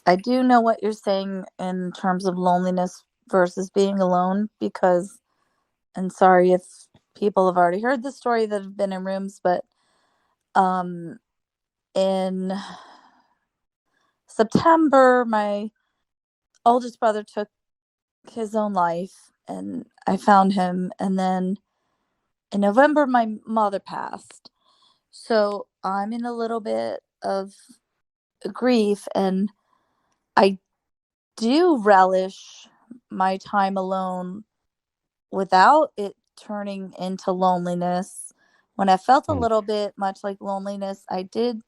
Speaker 9: I do know what you're saying in terms of loneliness versus being alone because, and sorry if people have already heard the story that have been in rooms, but um in September my oldest brother took his own life and I found him, and then in November my mother passed. So I'm in a little bit of grief, and I do relish my time alone without it turning into loneliness. When I felt a
Speaker 1: Mm.
Speaker 9: little bit much like loneliness, I did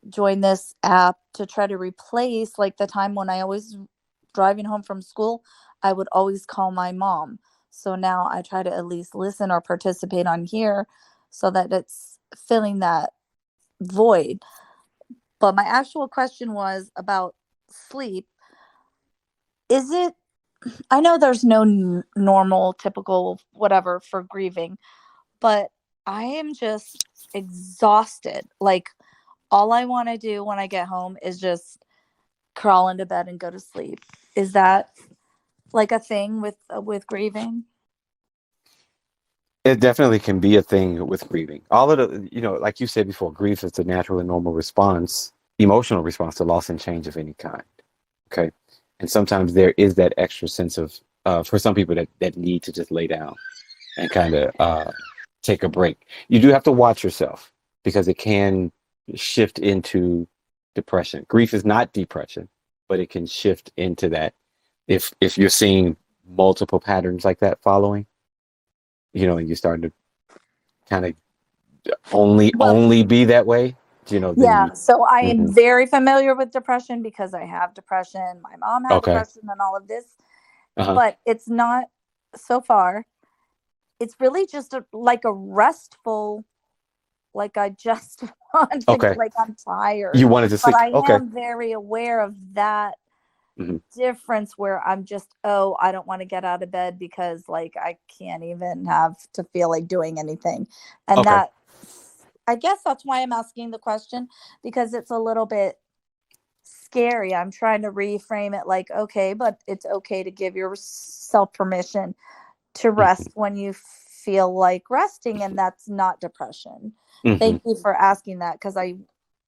Speaker 9: join this app to try to replace like the time when I always driving home from school, I would always call my mom. So now I try to at least listen or participate on here so that it's filling that void. But my actual question was about sleep. Is it, I know there's no normal, typical, whatever for grieving, but I am just exhausted. Like, all I want to do when I get home is just crawl into bed and go to sleep. Is that like a thing with grieving?
Speaker 1: It definitely can be a thing with grieving. All of the, like you said before, grief is a natural and normal response, emotional response to loss and change of any kind. Okay. And sometimes there is that extra sense of, for some people that need to just lay down and kind of take a break. You do have to watch yourself because it can shift into depression. Grief is not depression, but it can shift into that. If you're seeing multiple patterns like that following, and you start to kind of
Speaker 9: Well,
Speaker 1: only be that way, then
Speaker 9: yeah.
Speaker 1: you.
Speaker 9: So I am
Speaker 1: Mhm.
Speaker 9: very familiar with depression because I have depression. My mom had
Speaker 1: Okay.
Speaker 9: depression and all of this,
Speaker 1: Uh-huh.
Speaker 9: but it's not so far. It's really just like a restful, like I just want to,
Speaker 1: Okay.
Speaker 9: like I'm tired.
Speaker 1: You wanted to
Speaker 9: But
Speaker 1: sleep.
Speaker 9: I
Speaker 1: Okay.
Speaker 9: am very aware of that
Speaker 1: Hmm.
Speaker 9: difference where I'm just, oh, I don't want to get out of bed because like I can't even have to feel like doing anything. And
Speaker 1: Okay.
Speaker 9: that, I guess that's why I'm asking the question, because it's a little bit scary. I'm trying to reframe it like, okay, but it's okay to give yourself permission to
Speaker 1: Hmm.
Speaker 9: rest when you feel like resting, and that's not depression.
Speaker 1: Hmm.
Speaker 9: Thank you for asking that because I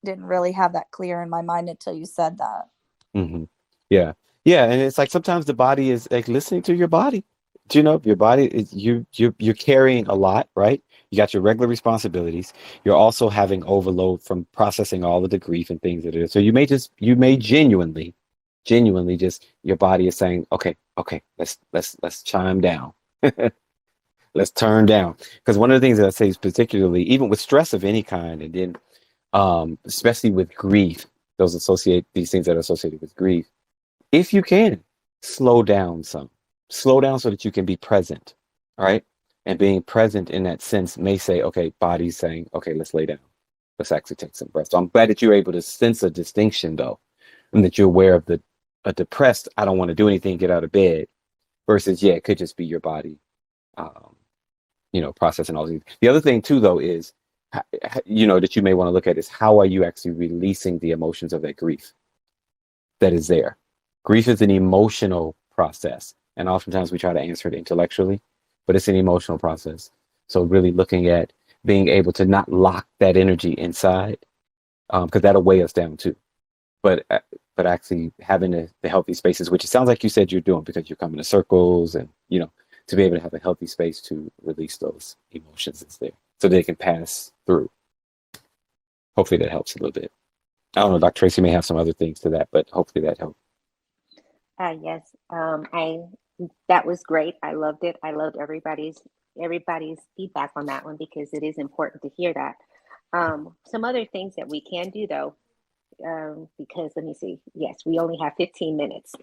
Speaker 9: didn't really have that clear in my mind until you said that.
Speaker 1: Hmm. Yeah. Yeah. And it's like sometimes the body is like listening to your body. Do you know your body is you're carrying a lot, right? You got your regular responsibilities. You're also having overload from processing all of the grief and things that it is. So you may genuinely just your body is saying, okay, let's chime down. Let's turn down. Because one of the things that I say is particularly even with stress of any kind, and then especially with grief, these things that are associated with grief. If you can, slow down some. Slow down so that you can be present. All right. And being present in that sense may say, okay, body's saying, okay, let's lay down. Let's actually take some breath. So I'm glad that you're able to sense a distinction though, and that you're aware of a depressed, I don't want to do anything, get out of bed, versus, yeah, it could just be your body, um, processing all these. The other thing too, though, is, that you may want to look at is how are you actually releasing the emotions of that grief that is there. Grief is an emotional process, and oftentimes we try to answer it intellectually, but it's an emotional process. So really looking at being able to not lock that energy inside, because that'll weigh us down too. But actually having the healthy spaces, which it sounds like you said you're doing because you're coming to circles, and to be able to have a healthy space to release those emotions that's there, so they can pass through. Hopefully that helps a little bit. I don't know, Dr. Tracy may have some other things to that, but hopefully that helped.
Speaker 2: Yes. I That was great. I loved it. I loved everybody's feedback on that one because it is important to hear that. Some other things that we can do though, because let me see. Yes, we only have 15 minutes.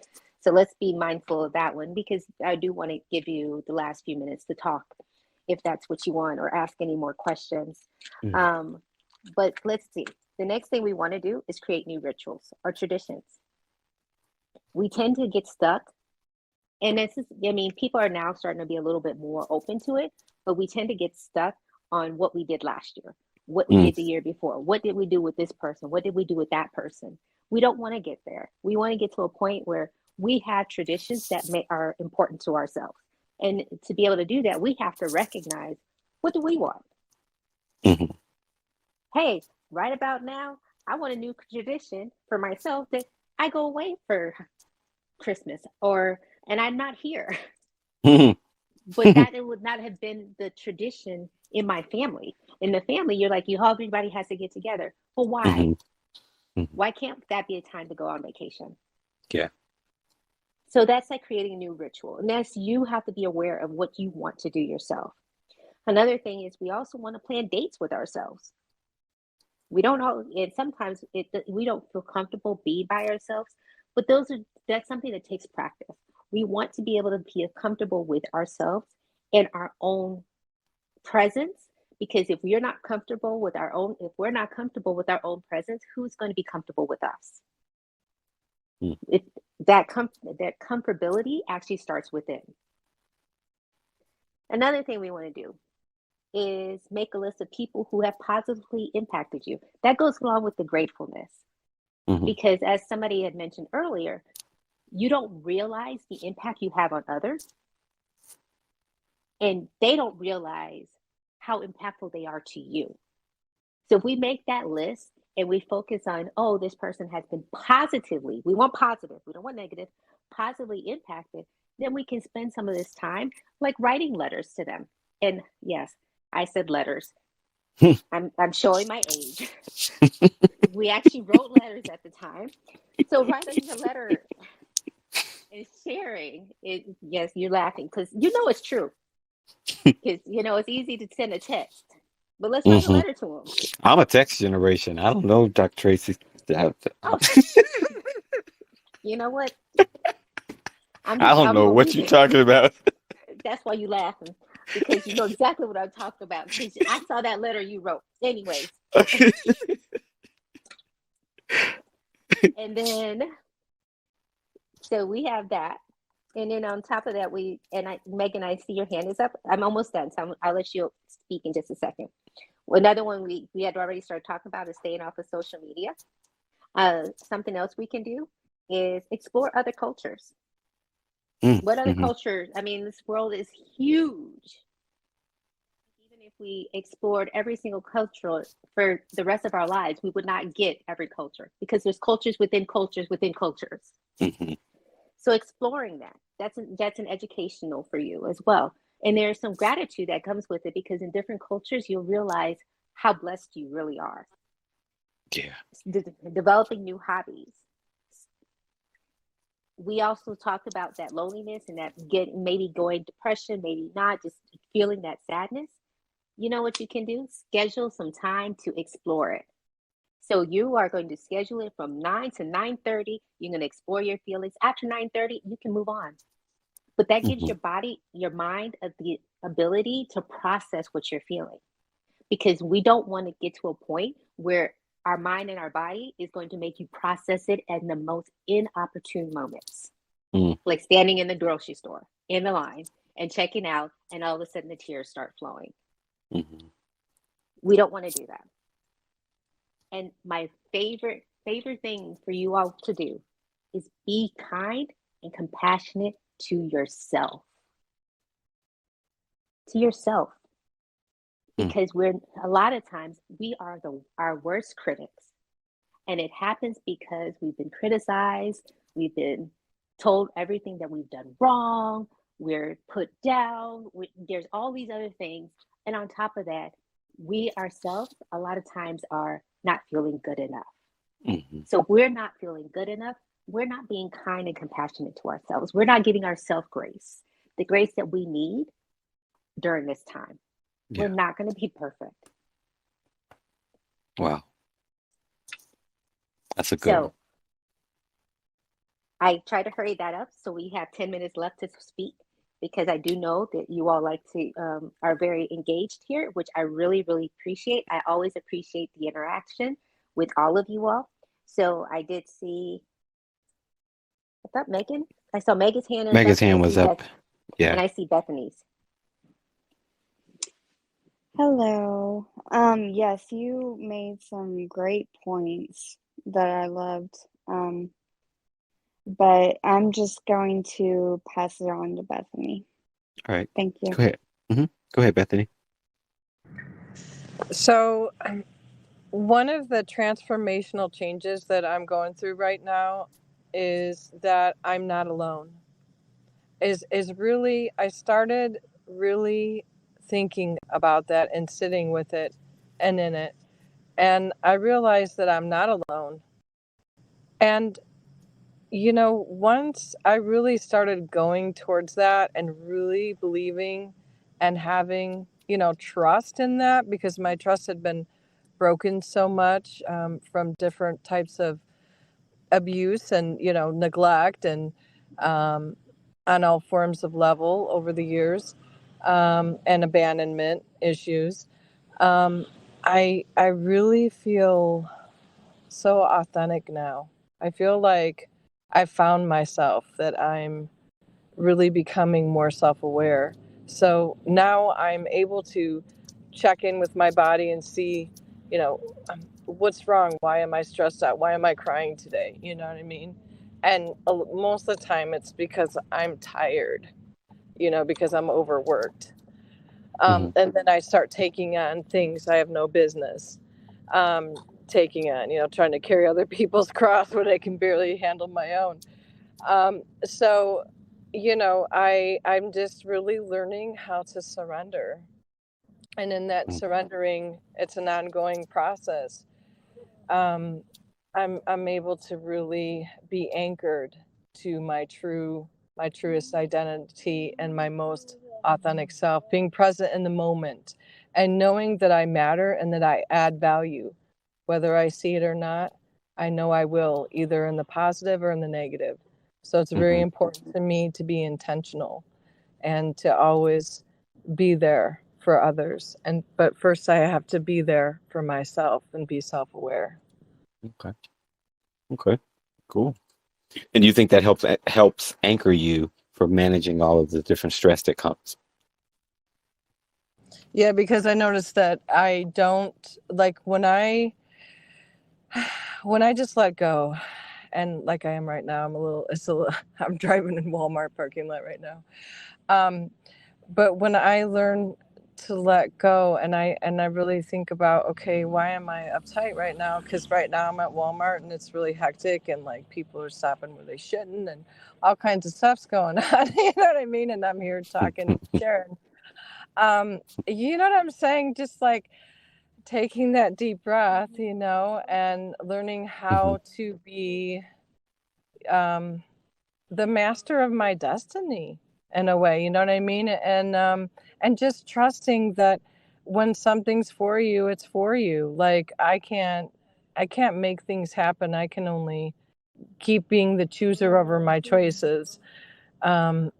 Speaker 2: So let's be mindful of that one, because I do want to give you the last few minutes to talk if that's what you want, or ask any more questions. But let's see. The next thing we want to do is create new rituals or traditions. We tend to get stuck. And this is, I mean, people are now starting to be a little bit more open to it, but we tend to get stuck on what we did last year, what we did the year before. What did we do with this person? What did we do with that person? We don't want to get there. We want to get to a point where we have traditions that are important to ourselves. And to be able to do that, we have to recognize, what do we want? Hey, right about now, I want a new tradition for myself that I go away for Christmas, and I'm not here. But that it would not have been the tradition in my family. In the family, you're like, everybody has to get together. Well, why? Why can't that be a time to go on vacation?
Speaker 1: Yeah.
Speaker 2: So that's like creating a new ritual. And that's, you have to be aware of what you want to do yourself. Another thing is, we also want to plan dates with ourselves. We don't know, and sometimes we don't feel comfortable being by ourselves, but that's something that takes practice. We want to be able to be comfortable with ourselves and our own presence, because if we're not comfortable with our own presence, who's going to be comfortable with us? If that comfortability actually starts within. Another thing we want to do is make a list of people who have positively impacted you. That goes along with the gratefulness, because as somebody had mentioned earlier, you don't realize the impact you have on others, and they don't realize how impactful they are to you. So if we make that list and we focus on, this person has been positively, we want positive, we don't want negative, positively impacted, then we can spend some of this time like writing letters to them. And yes, I said letters. I'm showing my age. We actually wrote letters at the time. So writing the letter and sharing it, yes, you're laughing because it's true. Because it's easy to send a text, but let's write a letter to them.
Speaker 1: I'm a text generation. I don't know, Dr. Tracy.
Speaker 2: You know what?
Speaker 1: I don't know what you're talking about.
Speaker 2: That's why you laughing, because you know exactly what I'm talking about. Because I saw that letter you wrote. Anyways. And then, so we have that. And then on top of that, Megan, I see your hand is up. I'm almost done, so I'll let you speak in just a second. Another one we had already started talking about is staying off of social media. Something else we can do is explore other cultures. What other cultures? I mean, this world is huge. Even if we explored every single culture for the rest of our lives, we would not get every culture, because there's cultures within cultures within cultures. So exploring that's an educational for you as well. And there's some gratitude that comes with it, because in different cultures, you'll realize how blessed you really are.
Speaker 1: Yeah.
Speaker 2: Developing new hobbies. We also talked about that loneliness and that maybe going depression, maybe not, just feeling that sadness. You know what you can do? Schedule some time to explore it. So you are going to schedule it from 9 to 9:30. You're going to explore your feelings. After 9:30, you can move on. But that gives your body, your mind, the ability to process what you're feeling. Because we don't want to get to a point where our mind and our body is going to make you process it at the most inopportune moments. Like standing in the grocery store, in the line, and checking out, and all of a sudden the tears start flowing. We don't want to do that. And my favorite thing for you all to do is be kind and compassionate to yourself. Because a lot of times we are our worst critics. And it happens because we've been criticized, we've been told everything that we've done wrong, we're put down, there's all these other things. And on top of that, we ourselves a lot of times are not feeling good enough. So if we're not feeling good enough, we're not being kind and compassionate to ourselves. We're not giving ourselves grace, the grace that we need during this time. Yeah. We're not going to be perfect.
Speaker 1: Wow. That's a good one.
Speaker 2: I try to hurry that up so we have 10 minutes left to speak, because I do know that you all like to are very engaged here, which I really, really appreciate. I always appreciate the interaction with all of you all. So I did see, I thought Megan, I saw Megan's hand is up,
Speaker 1: Megan's
Speaker 2: and I
Speaker 1: hand was
Speaker 2: see
Speaker 1: up.
Speaker 2: Beth, and
Speaker 1: Yeah.
Speaker 2: I see Bethany's.
Speaker 4: Hello. Yes, you made some great points that I loved. But I'm just going to pass it on to Bethany.
Speaker 1: All right.
Speaker 4: Thank you.
Speaker 1: Go ahead. Go ahead, Bethany.
Speaker 3: So, one of the transformational changes that I'm going through right now is that I'm not alone. Is really, I started really thinking about that and sitting with it and in it. And I realized that I'm not alone. And, once I really started going towards that and really believing and having, trust in that, because my trust had been broken so much from different types of abuse and, neglect and on all forms of level over the years, and abandonment issues. Um, I really feel so authentic now. I feel like I found myself, that I'm really becoming more self-aware. So now I'm able to check in with my body and see, what's wrong? Why am I stressed out? Why am I crying today? You know what I mean? And most of the time it's because I'm tired, because I'm overworked.
Speaker 1: Mm-hmm.
Speaker 3: And then I start taking on things I have no business um, taking on, trying to carry other people's cross when I can barely handle my own. So, I'm just really learning how to surrender. And in that surrendering, it's an ongoing process. Um, I'm able to really be anchored to my truest identity and my most authentic self, being present in the moment and knowing that I matter and that I add value, whether I see it or not. I know I will, either in the positive or in the negative. So it's very important to me to be intentional and to always be there for others. But first I have to be there for myself and be self-aware.
Speaker 1: Okay. Okay. Cool. And you think that helps anchor you for managing all of the different stress that comes?
Speaker 3: Yeah, because I noticed that I don't like when I just let go, and like I am right now, I'm driving in Walmart parking lot right now. But when I learn to let go and I really think about, okay, why am I uptight right now? Because right now I'm at Walmart and it's really hectic and like people are stopping where they shouldn't and all kinds of stuff's going on. You know what I mean? And I'm here talking, sharing. You know what I'm saying? Just like taking that deep breath, and learning how to be the master of my destiny in a way, you know what I mean? And just trusting that when something's for you, it's for you. Like I can't make things happen. I can only keep being the chooser over my choices. And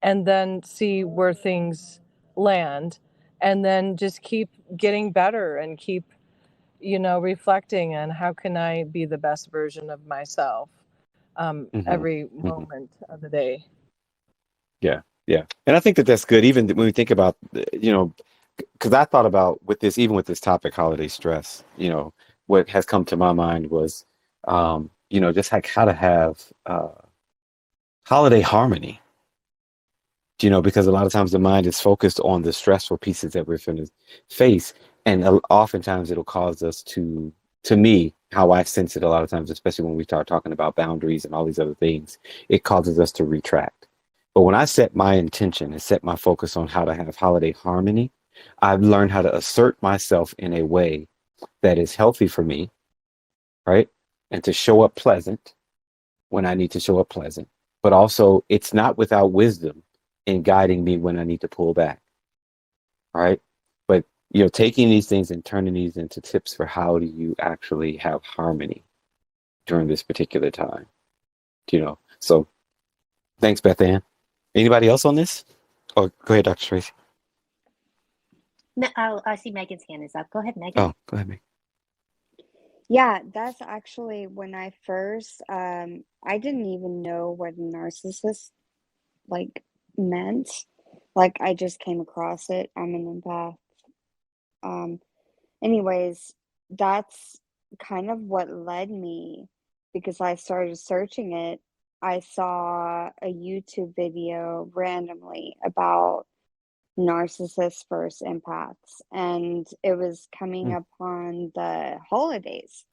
Speaker 3: then see where things land, and then just keep getting better and keep, reflecting on how can I be the best version of myself every moment of the day.
Speaker 1: Yeah. Yeah. And I think that that's good. Even when we think about, because I thought about even with this topic, holiday stress, what has come to my mind was, just like how to have holiday harmony, because a lot of times the mind is focused on the stressful pieces that we're going to face. And oftentimes it'll cause us to me, how I sense it a lot of times, especially when we start talking about boundaries and all these other things, it causes us to retract. But when I set my intention and set my focus on how to have holiday harmony, I've learned how to assert myself in a way that is healthy for me, right? And to show up pleasant when I need to show up pleasant. But also, it's not without wisdom in guiding me when I need to pull back, right? But, taking these things and turning these into tips for how do you actually have harmony during this particular time. So thanks, Beth Ann. Anybody else on this? Oh, go ahead, Dr. Tracy.
Speaker 2: No, I see Megan's hand is up. Go ahead, Megan.
Speaker 1: Oh, go ahead, Meg.
Speaker 4: Yeah, that's actually when I first I didn't even know what a narcissist like meant. Like I just came across it. I'm an empath. Um anyways, that's kind of what led me because I started searching it. I saw a YouTube video randomly about narcissists versus empaths, and it was coming
Speaker 1: Mm,
Speaker 4: upon the holidays.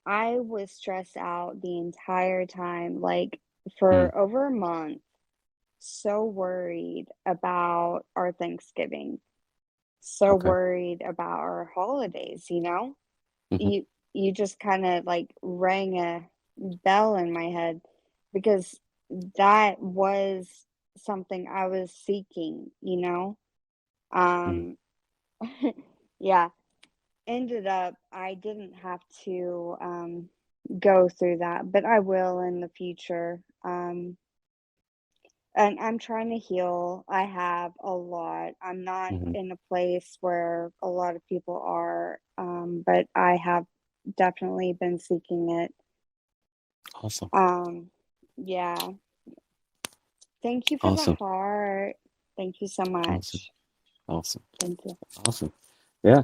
Speaker 4: I was stressed out the entire time, like
Speaker 1: mm,
Speaker 4: for over a month, so worried about our Thanksgiving, so
Speaker 1: okay.
Speaker 4: worried about our holidays, you know?
Speaker 1: Hmm.
Speaker 4: You just kind of like rang a bell in my head because that was something I was seeking, you know?
Speaker 1: Mm,
Speaker 4: Um yeah, ended up I didn't have to go through that, but I will in the future. And I'm trying to heal. I have a lot. I'm not
Speaker 1: hmm.
Speaker 4: in a place where a lot of people are, but I have definitely been seeking it.
Speaker 1: Awesome.
Speaker 4: Yeah. Thank you for the
Speaker 1: Awesome.
Speaker 4: heart. Thank you so
Speaker 1: Awesome.
Speaker 4: much.
Speaker 1: Awesome.
Speaker 4: Thank you.
Speaker 1: Awesome. Yeah.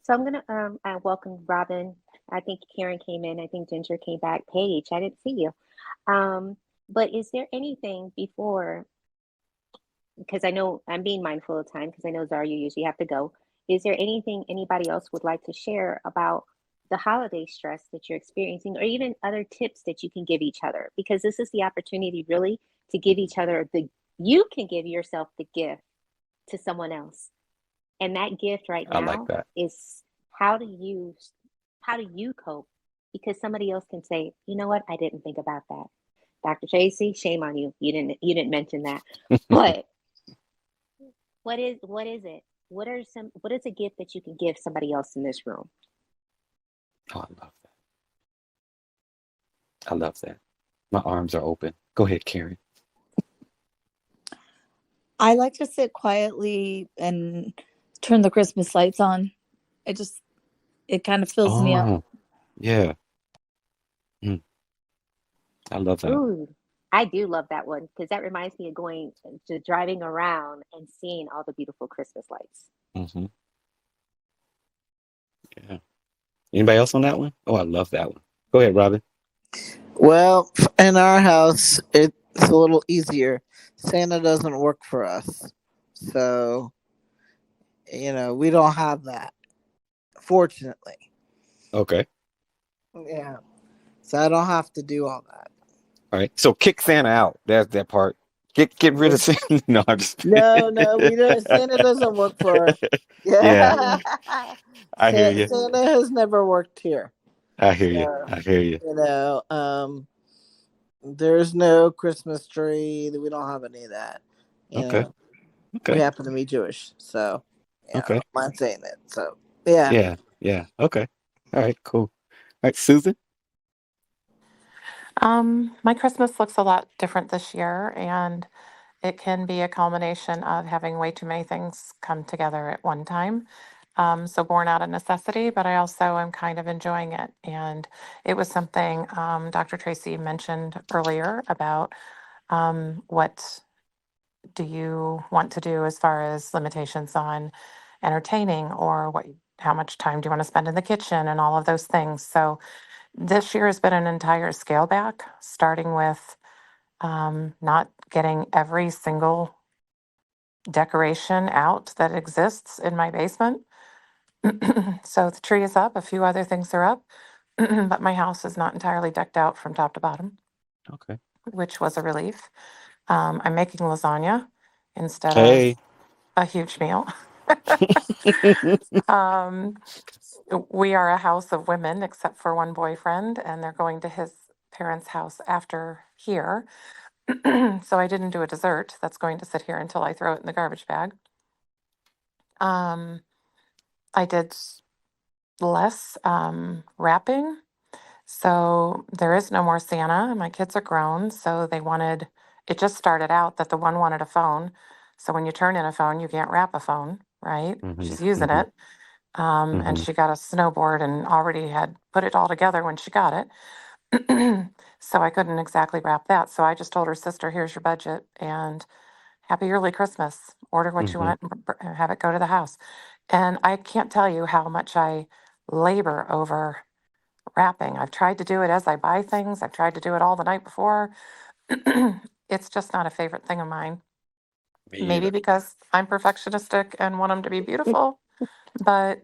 Speaker 2: So I'm gonna welcome Robin. I think Karen came in. I think Ginger came back. Paige, I didn't see you. But is there anything before? Because I know I'm being mindful of time. Because I know Zara, you usually have to go. Is there anything anybody else would like to share about the holiday stress that you're experiencing, or even other tips that you can give each other? Because this is the opportunity, really, to give each other the. You can give yourself the gift to someone else. And that gift right
Speaker 1: I like
Speaker 2: now
Speaker 1: that.
Speaker 2: is how do you cope? Because somebody else can say, you know what, I didn't think about that. Dr. Tracy, shame on you. You didn't mention that. But what is it? What is a gift that you can give somebody else in this room?
Speaker 1: Oh, I love that. I love that. My arms are open. Go ahead, Karen.
Speaker 9: I like to sit quietly and turn the Christmas lights on. It kind of fills me up.
Speaker 1: Oh, yeah. Mm, I love that.
Speaker 2: Ooh, I do love that one because that reminds me of going to driving around and seeing all the beautiful Christmas lights.
Speaker 1: Hmm. Yeah. Anybody else on that one? Oh, I love that one. Go ahead, Robin.
Speaker 10: Well, in our house, it's a little easier. Santa doesn't work for us. So, we don't have that, fortunately.
Speaker 1: Okay.
Speaker 10: Yeah. So I don't have to do all that.
Speaker 1: All right. So kick Santa out. That's that part. Get rid of
Speaker 10: We-
Speaker 1: Santa. No, I'm just.
Speaker 10: No, we don't. Santa doesn't work for.
Speaker 1: Yeah,
Speaker 10: Yeah.
Speaker 1: I hear you.
Speaker 10: Santa has never worked here.
Speaker 1: I hear you.
Speaker 10: So,
Speaker 1: I hear you.
Speaker 10: you know, um, there's no Christmas tree. We don't have any of that. You
Speaker 1: Okay.
Speaker 10: know, we
Speaker 1: Okay.
Speaker 10: happen to be Jewish. So, I
Speaker 1: Okay.
Speaker 10: don't mind saying it. So, yeah.
Speaker 1: Yeah. Yeah. Okay. All right. Cool. All right, Susan.
Speaker 11: My Christmas looks a lot different this year, and it can be a culmination of having way too many things come together at one time. So born out of necessity, but I also am kind of enjoying it. And it was something Dr. Tracy mentioned earlier about what do you want to do as far as limitations on entertaining, or how much time do you want to spend in the kitchen and all of those things. So this year has been an entire scale back, starting with not getting every single decoration out that exists in my basement. So the tree is up, a few other things are up, but my house is not entirely decked out from top to bottom,
Speaker 1: Okay.
Speaker 11: which was a relief. I'm making lasagna instead of
Speaker 1: Hey.
Speaker 11: a huge meal. um, we are a house of women, except for one boyfriend, and they're going to his parents' house after here. So I didn't do a dessert that's going to sit here until I throw it in the garbage bag. I did less wrapping So there is no more Santa. My kids are grown, so it just started out that the one wanted a phone. So when you turn in a phone, you can't wrap a phone, right?
Speaker 1: Mm-hmm.
Speaker 11: She's using
Speaker 1: Mm-hmm.
Speaker 11: it. And
Speaker 1: Mm-hmm.
Speaker 11: she got a snowboard and already had put it all together when she got it. So I couldn't exactly wrap that. So I just told her sister, here's your budget and happy early Christmas. Order what you
Speaker 1: Mm-hmm.
Speaker 11: want and have it go to the house. And I can't tell you how much I labor over wrapping. I've tried to do it as I buy things. I've tried to do it all the night before. It's just not a favorite thing of mine.
Speaker 1: Me
Speaker 11: Maybe
Speaker 1: either.
Speaker 11: because I'm perfectionistic and want them to be beautiful, but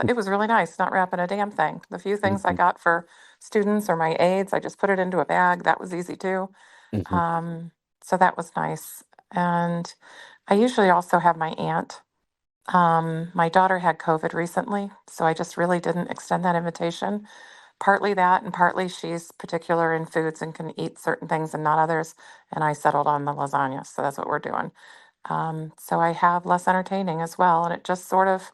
Speaker 11: it was really nice not wrapping a damn thing. The few things I
Speaker 1: Mm-hmm.
Speaker 11: got for students or my aides, I just put it into a bag. That was easy too.
Speaker 1: Mm-hmm.
Speaker 11: Um, so that was nice. And I usually also have my aunt. My daughter had COVID recently, so I just really didn't extend that invitation. Partly that, and partly she's particular in foods and can eat certain things and not others. And I settled on the lasagna, so that's what we're doing. So I have less entertaining as well, and it just sort of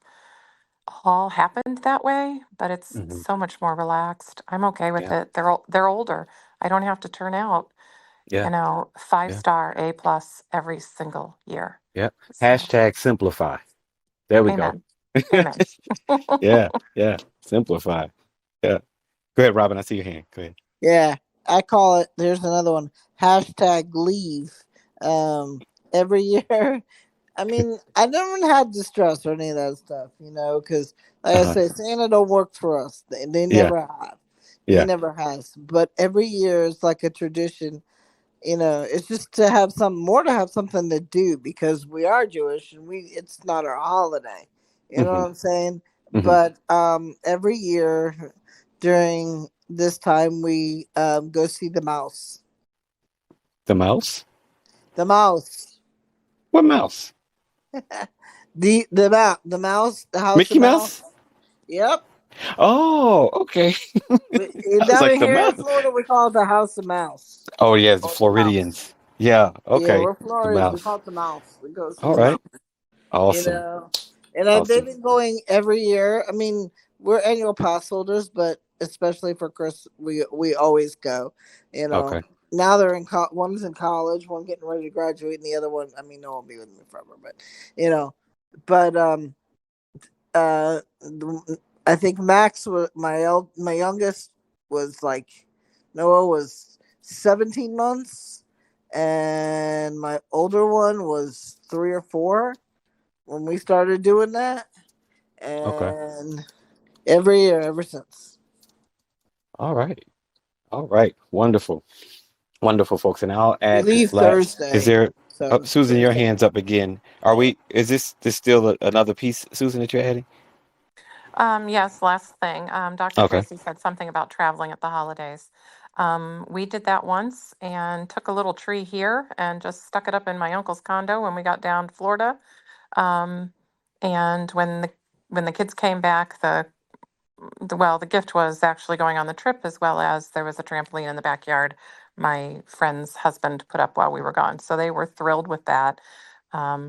Speaker 11: all happened that way, but it's
Speaker 1: Mm-hmm.
Speaker 11: so much more relaxed. I'm okay with
Speaker 1: Yeah.
Speaker 11: it. They're older. I don't have to turn out,
Speaker 1: Yeah.
Speaker 11: five
Speaker 1: Yeah.
Speaker 11: star A plus every single year.
Speaker 1: Yeah.
Speaker 11: So
Speaker 1: Hashtag simplify. There we go.
Speaker 11: amen. Amen.
Speaker 1: Yeah. Yeah. Simplify. Yeah. Go ahead, Robin. I see your hand. Go ahead.
Speaker 10: Yeah, I call it. There's another one. Hashtag leave. Um, every year. I mean, I never had distress or any of that stuff, because like I
Speaker 1: Uh-huh.
Speaker 10: say, Santa don't work for us. They
Speaker 1: Yeah.
Speaker 10: never have. He
Speaker 1: Yeah.
Speaker 10: never has. But every year it's like a tradition. It's just to have to have something to do because we are Jewish and it's not our holiday. You know
Speaker 1: Mm-hmm.
Speaker 10: what I'm saying?
Speaker 1: Mm-hmm.
Speaker 10: But every year during this time we go see the mouse.
Speaker 1: The mouse?
Speaker 10: The mouse.
Speaker 1: What mouse?
Speaker 10: The mouse, the house of
Speaker 1: Mickey
Speaker 10: mouse.
Speaker 1: Mouse?
Speaker 10: Yep.
Speaker 1: Oh, okay. I was
Speaker 10: Down
Speaker 1: like the
Speaker 10: here in
Speaker 1: mouse.
Speaker 10: Florida, we call it the House of Mouse.
Speaker 1: Oh, yeah, the
Speaker 10: Or the mouse.
Speaker 1: Floridians. Yeah.
Speaker 10: Yeah,
Speaker 1: Okay.
Speaker 10: we're
Speaker 1: The
Speaker 10: Floridians. We
Speaker 1: mouse.
Speaker 10: call it the mouse. We go see
Speaker 1: All
Speaker 10: the mouse.
Speaker 1: right.
Speaker 10: You
Speaker 1: Awesome.
Speaker 10: know, and they've
Speaker 1: Awesome.
Speaker 10: been going every year. I mean, we're annual pass holders, but especially for Chris, we always go. You know,
Speaker 1: Okay.
Speaker 10: now they're one's in college, one getting ready to graduate, and the other one, I mean, no one will be with me forever, but you know, but uh I think Max was my youngest was like Noah was 17 months and my older one was 3 or 4 when we started doing that,
Speaker 1: Okay.
Speaker 10: and every year ever since.
Speaker 1: All right. All right. Wonderful. Wonderful, folks. And I'll
Speaker 10: We
Speaker 1: add
Speaker 10: leave
Speaker 1: this last. Is
Speaker 10: Thursday.
Speaker 1: there, oh,
Speaker 10: So
Speaker 1: Susan, your
Speaker 10: Thursday.
Speaker 1: hand's up again. Is this still another piece, Susan, that you're adding?
Speaker 11: Yes, last thing. Dr.
Speaker 1: Okay.
Speaker 11: Tracy said something about traveling at the holidays. We did that once and took a little tree here and just stuck it up in my uncle's condo when we got down to Florida. Um, and when the kids came back, the gift was actually going on the trip, as well as there was a trampoline in the backyard my friend's husband put up while we were gone. So they were thrilled with that,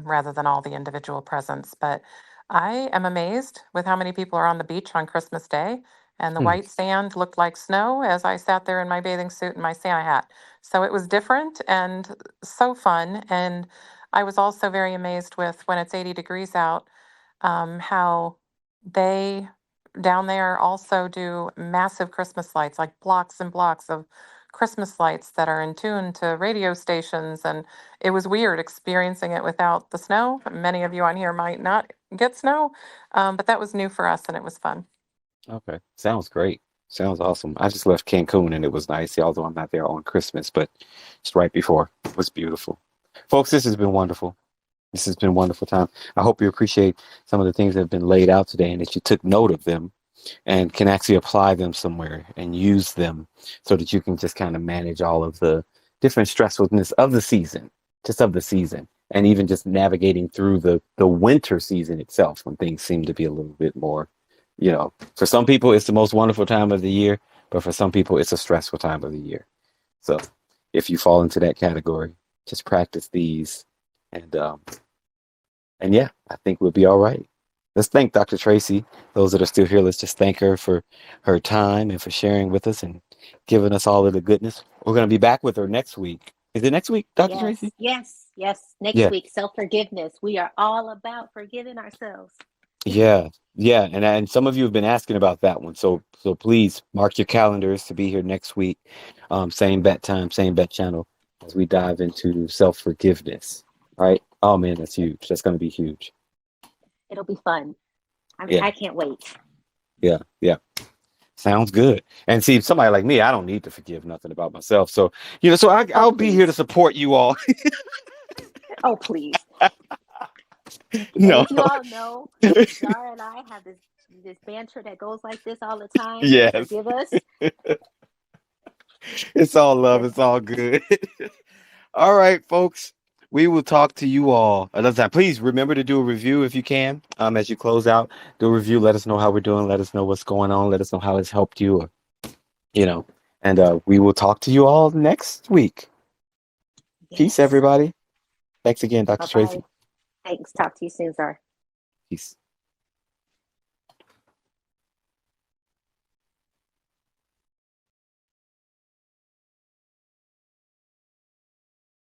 Speaker 11: rather than all the individual presents. But I am amazed with how many people are on the beach on Christmas Day. And the
Speaker 1: Hmm.
Speaker 11: white sand looked like snow as I sat there in my bathing suit and my Santa hat. So it was different and so fun. And I was also very amazed with when it's 80 degrees out, how they down there also do massive Christmas lights, like blocks and blocks of Christmas lights that are in tune to radio stations. And it was weird experiencing it without the snow. Many of you on here might not get snow, but that was new for us and it was fun.
Speaker 1: Okay. Sounds great. Sounds awesome. I just left Cancun and it was nice, although I'm not there on Christmas, but just right before. It was beautiful. Folks, this has been wonderful. This has been a wonderful time. I hope you appreciate some of the things that have been laid out today and that you took note of them and can actually apply them somewhere and use them so that you can just kind of manage all of the different stressfulness of the season, just of the season, and even just navigating through the winter season itself when things seem to be a little bit more, for some people it's the most wonderful time of the year, but for some people it's a stressful time of the year. So if you fall into that category, just practice these and yeah, I think we'll be all right. let's thank Dr. Tracy. Those that are still here, let's just thank her for her time and for sharing with us and giving us all of the goodness. We're going to be back with her next week. Is it next week, Dr.
Speaker 2: Yes,
Speaker 1: Tracy?
Speaker 2: yes, yes. Next
Speaker 1: Yeah,
Speaker 2: week, self-forgiveness. We are all about forgiving ourselves.
Speaker 1: yeah, yeah. And some of you have been asking about that one. So please mark your calendars to be here next week. Same bat time, same bat channel as we dive into self-forgiveness. Right? Oh man, that's huge. That's going to be huge.
Speaker 2: It'll be fun.
Speaker 1: Yeah,
Speaker 2: I can't wait.
Speaker 1: yeah, yeah. Sounds good. And see, somebody like me, I don't need to forgive nothing about myself. So, so
Speaker 2: Oh,
Speaker 1: I'll be here to
Speaker 2: please.
Speaker 1: support you all.
Speaker 2: Oh, please. And
Speaker 1: No.
Speaker 2: if you all know, Zara and I have this banter that goes like this all the time. So
Speaker 1: Yes.
Speaker 2: forgive us.
Speaker 1: It's all love.
Speaker 2: Just
Speaker 1: It's all good. All right, folks. We will talk to you all another time. Please remember to do a review if you can. As you close out, do a review. Let us know how we're doing. Let us know what's going on. Let us know how it's helped you. And we will talk to you all next week. Peace,
Speaker 2: yes.
Speaker 1: everybody. Thanks again, Dr.
Speaker 2: Bye-bye.
Speaker 1: Tracy.
Speaker 2: Thanks. Talk to you soon, Zara.
Speaker 1: Peace.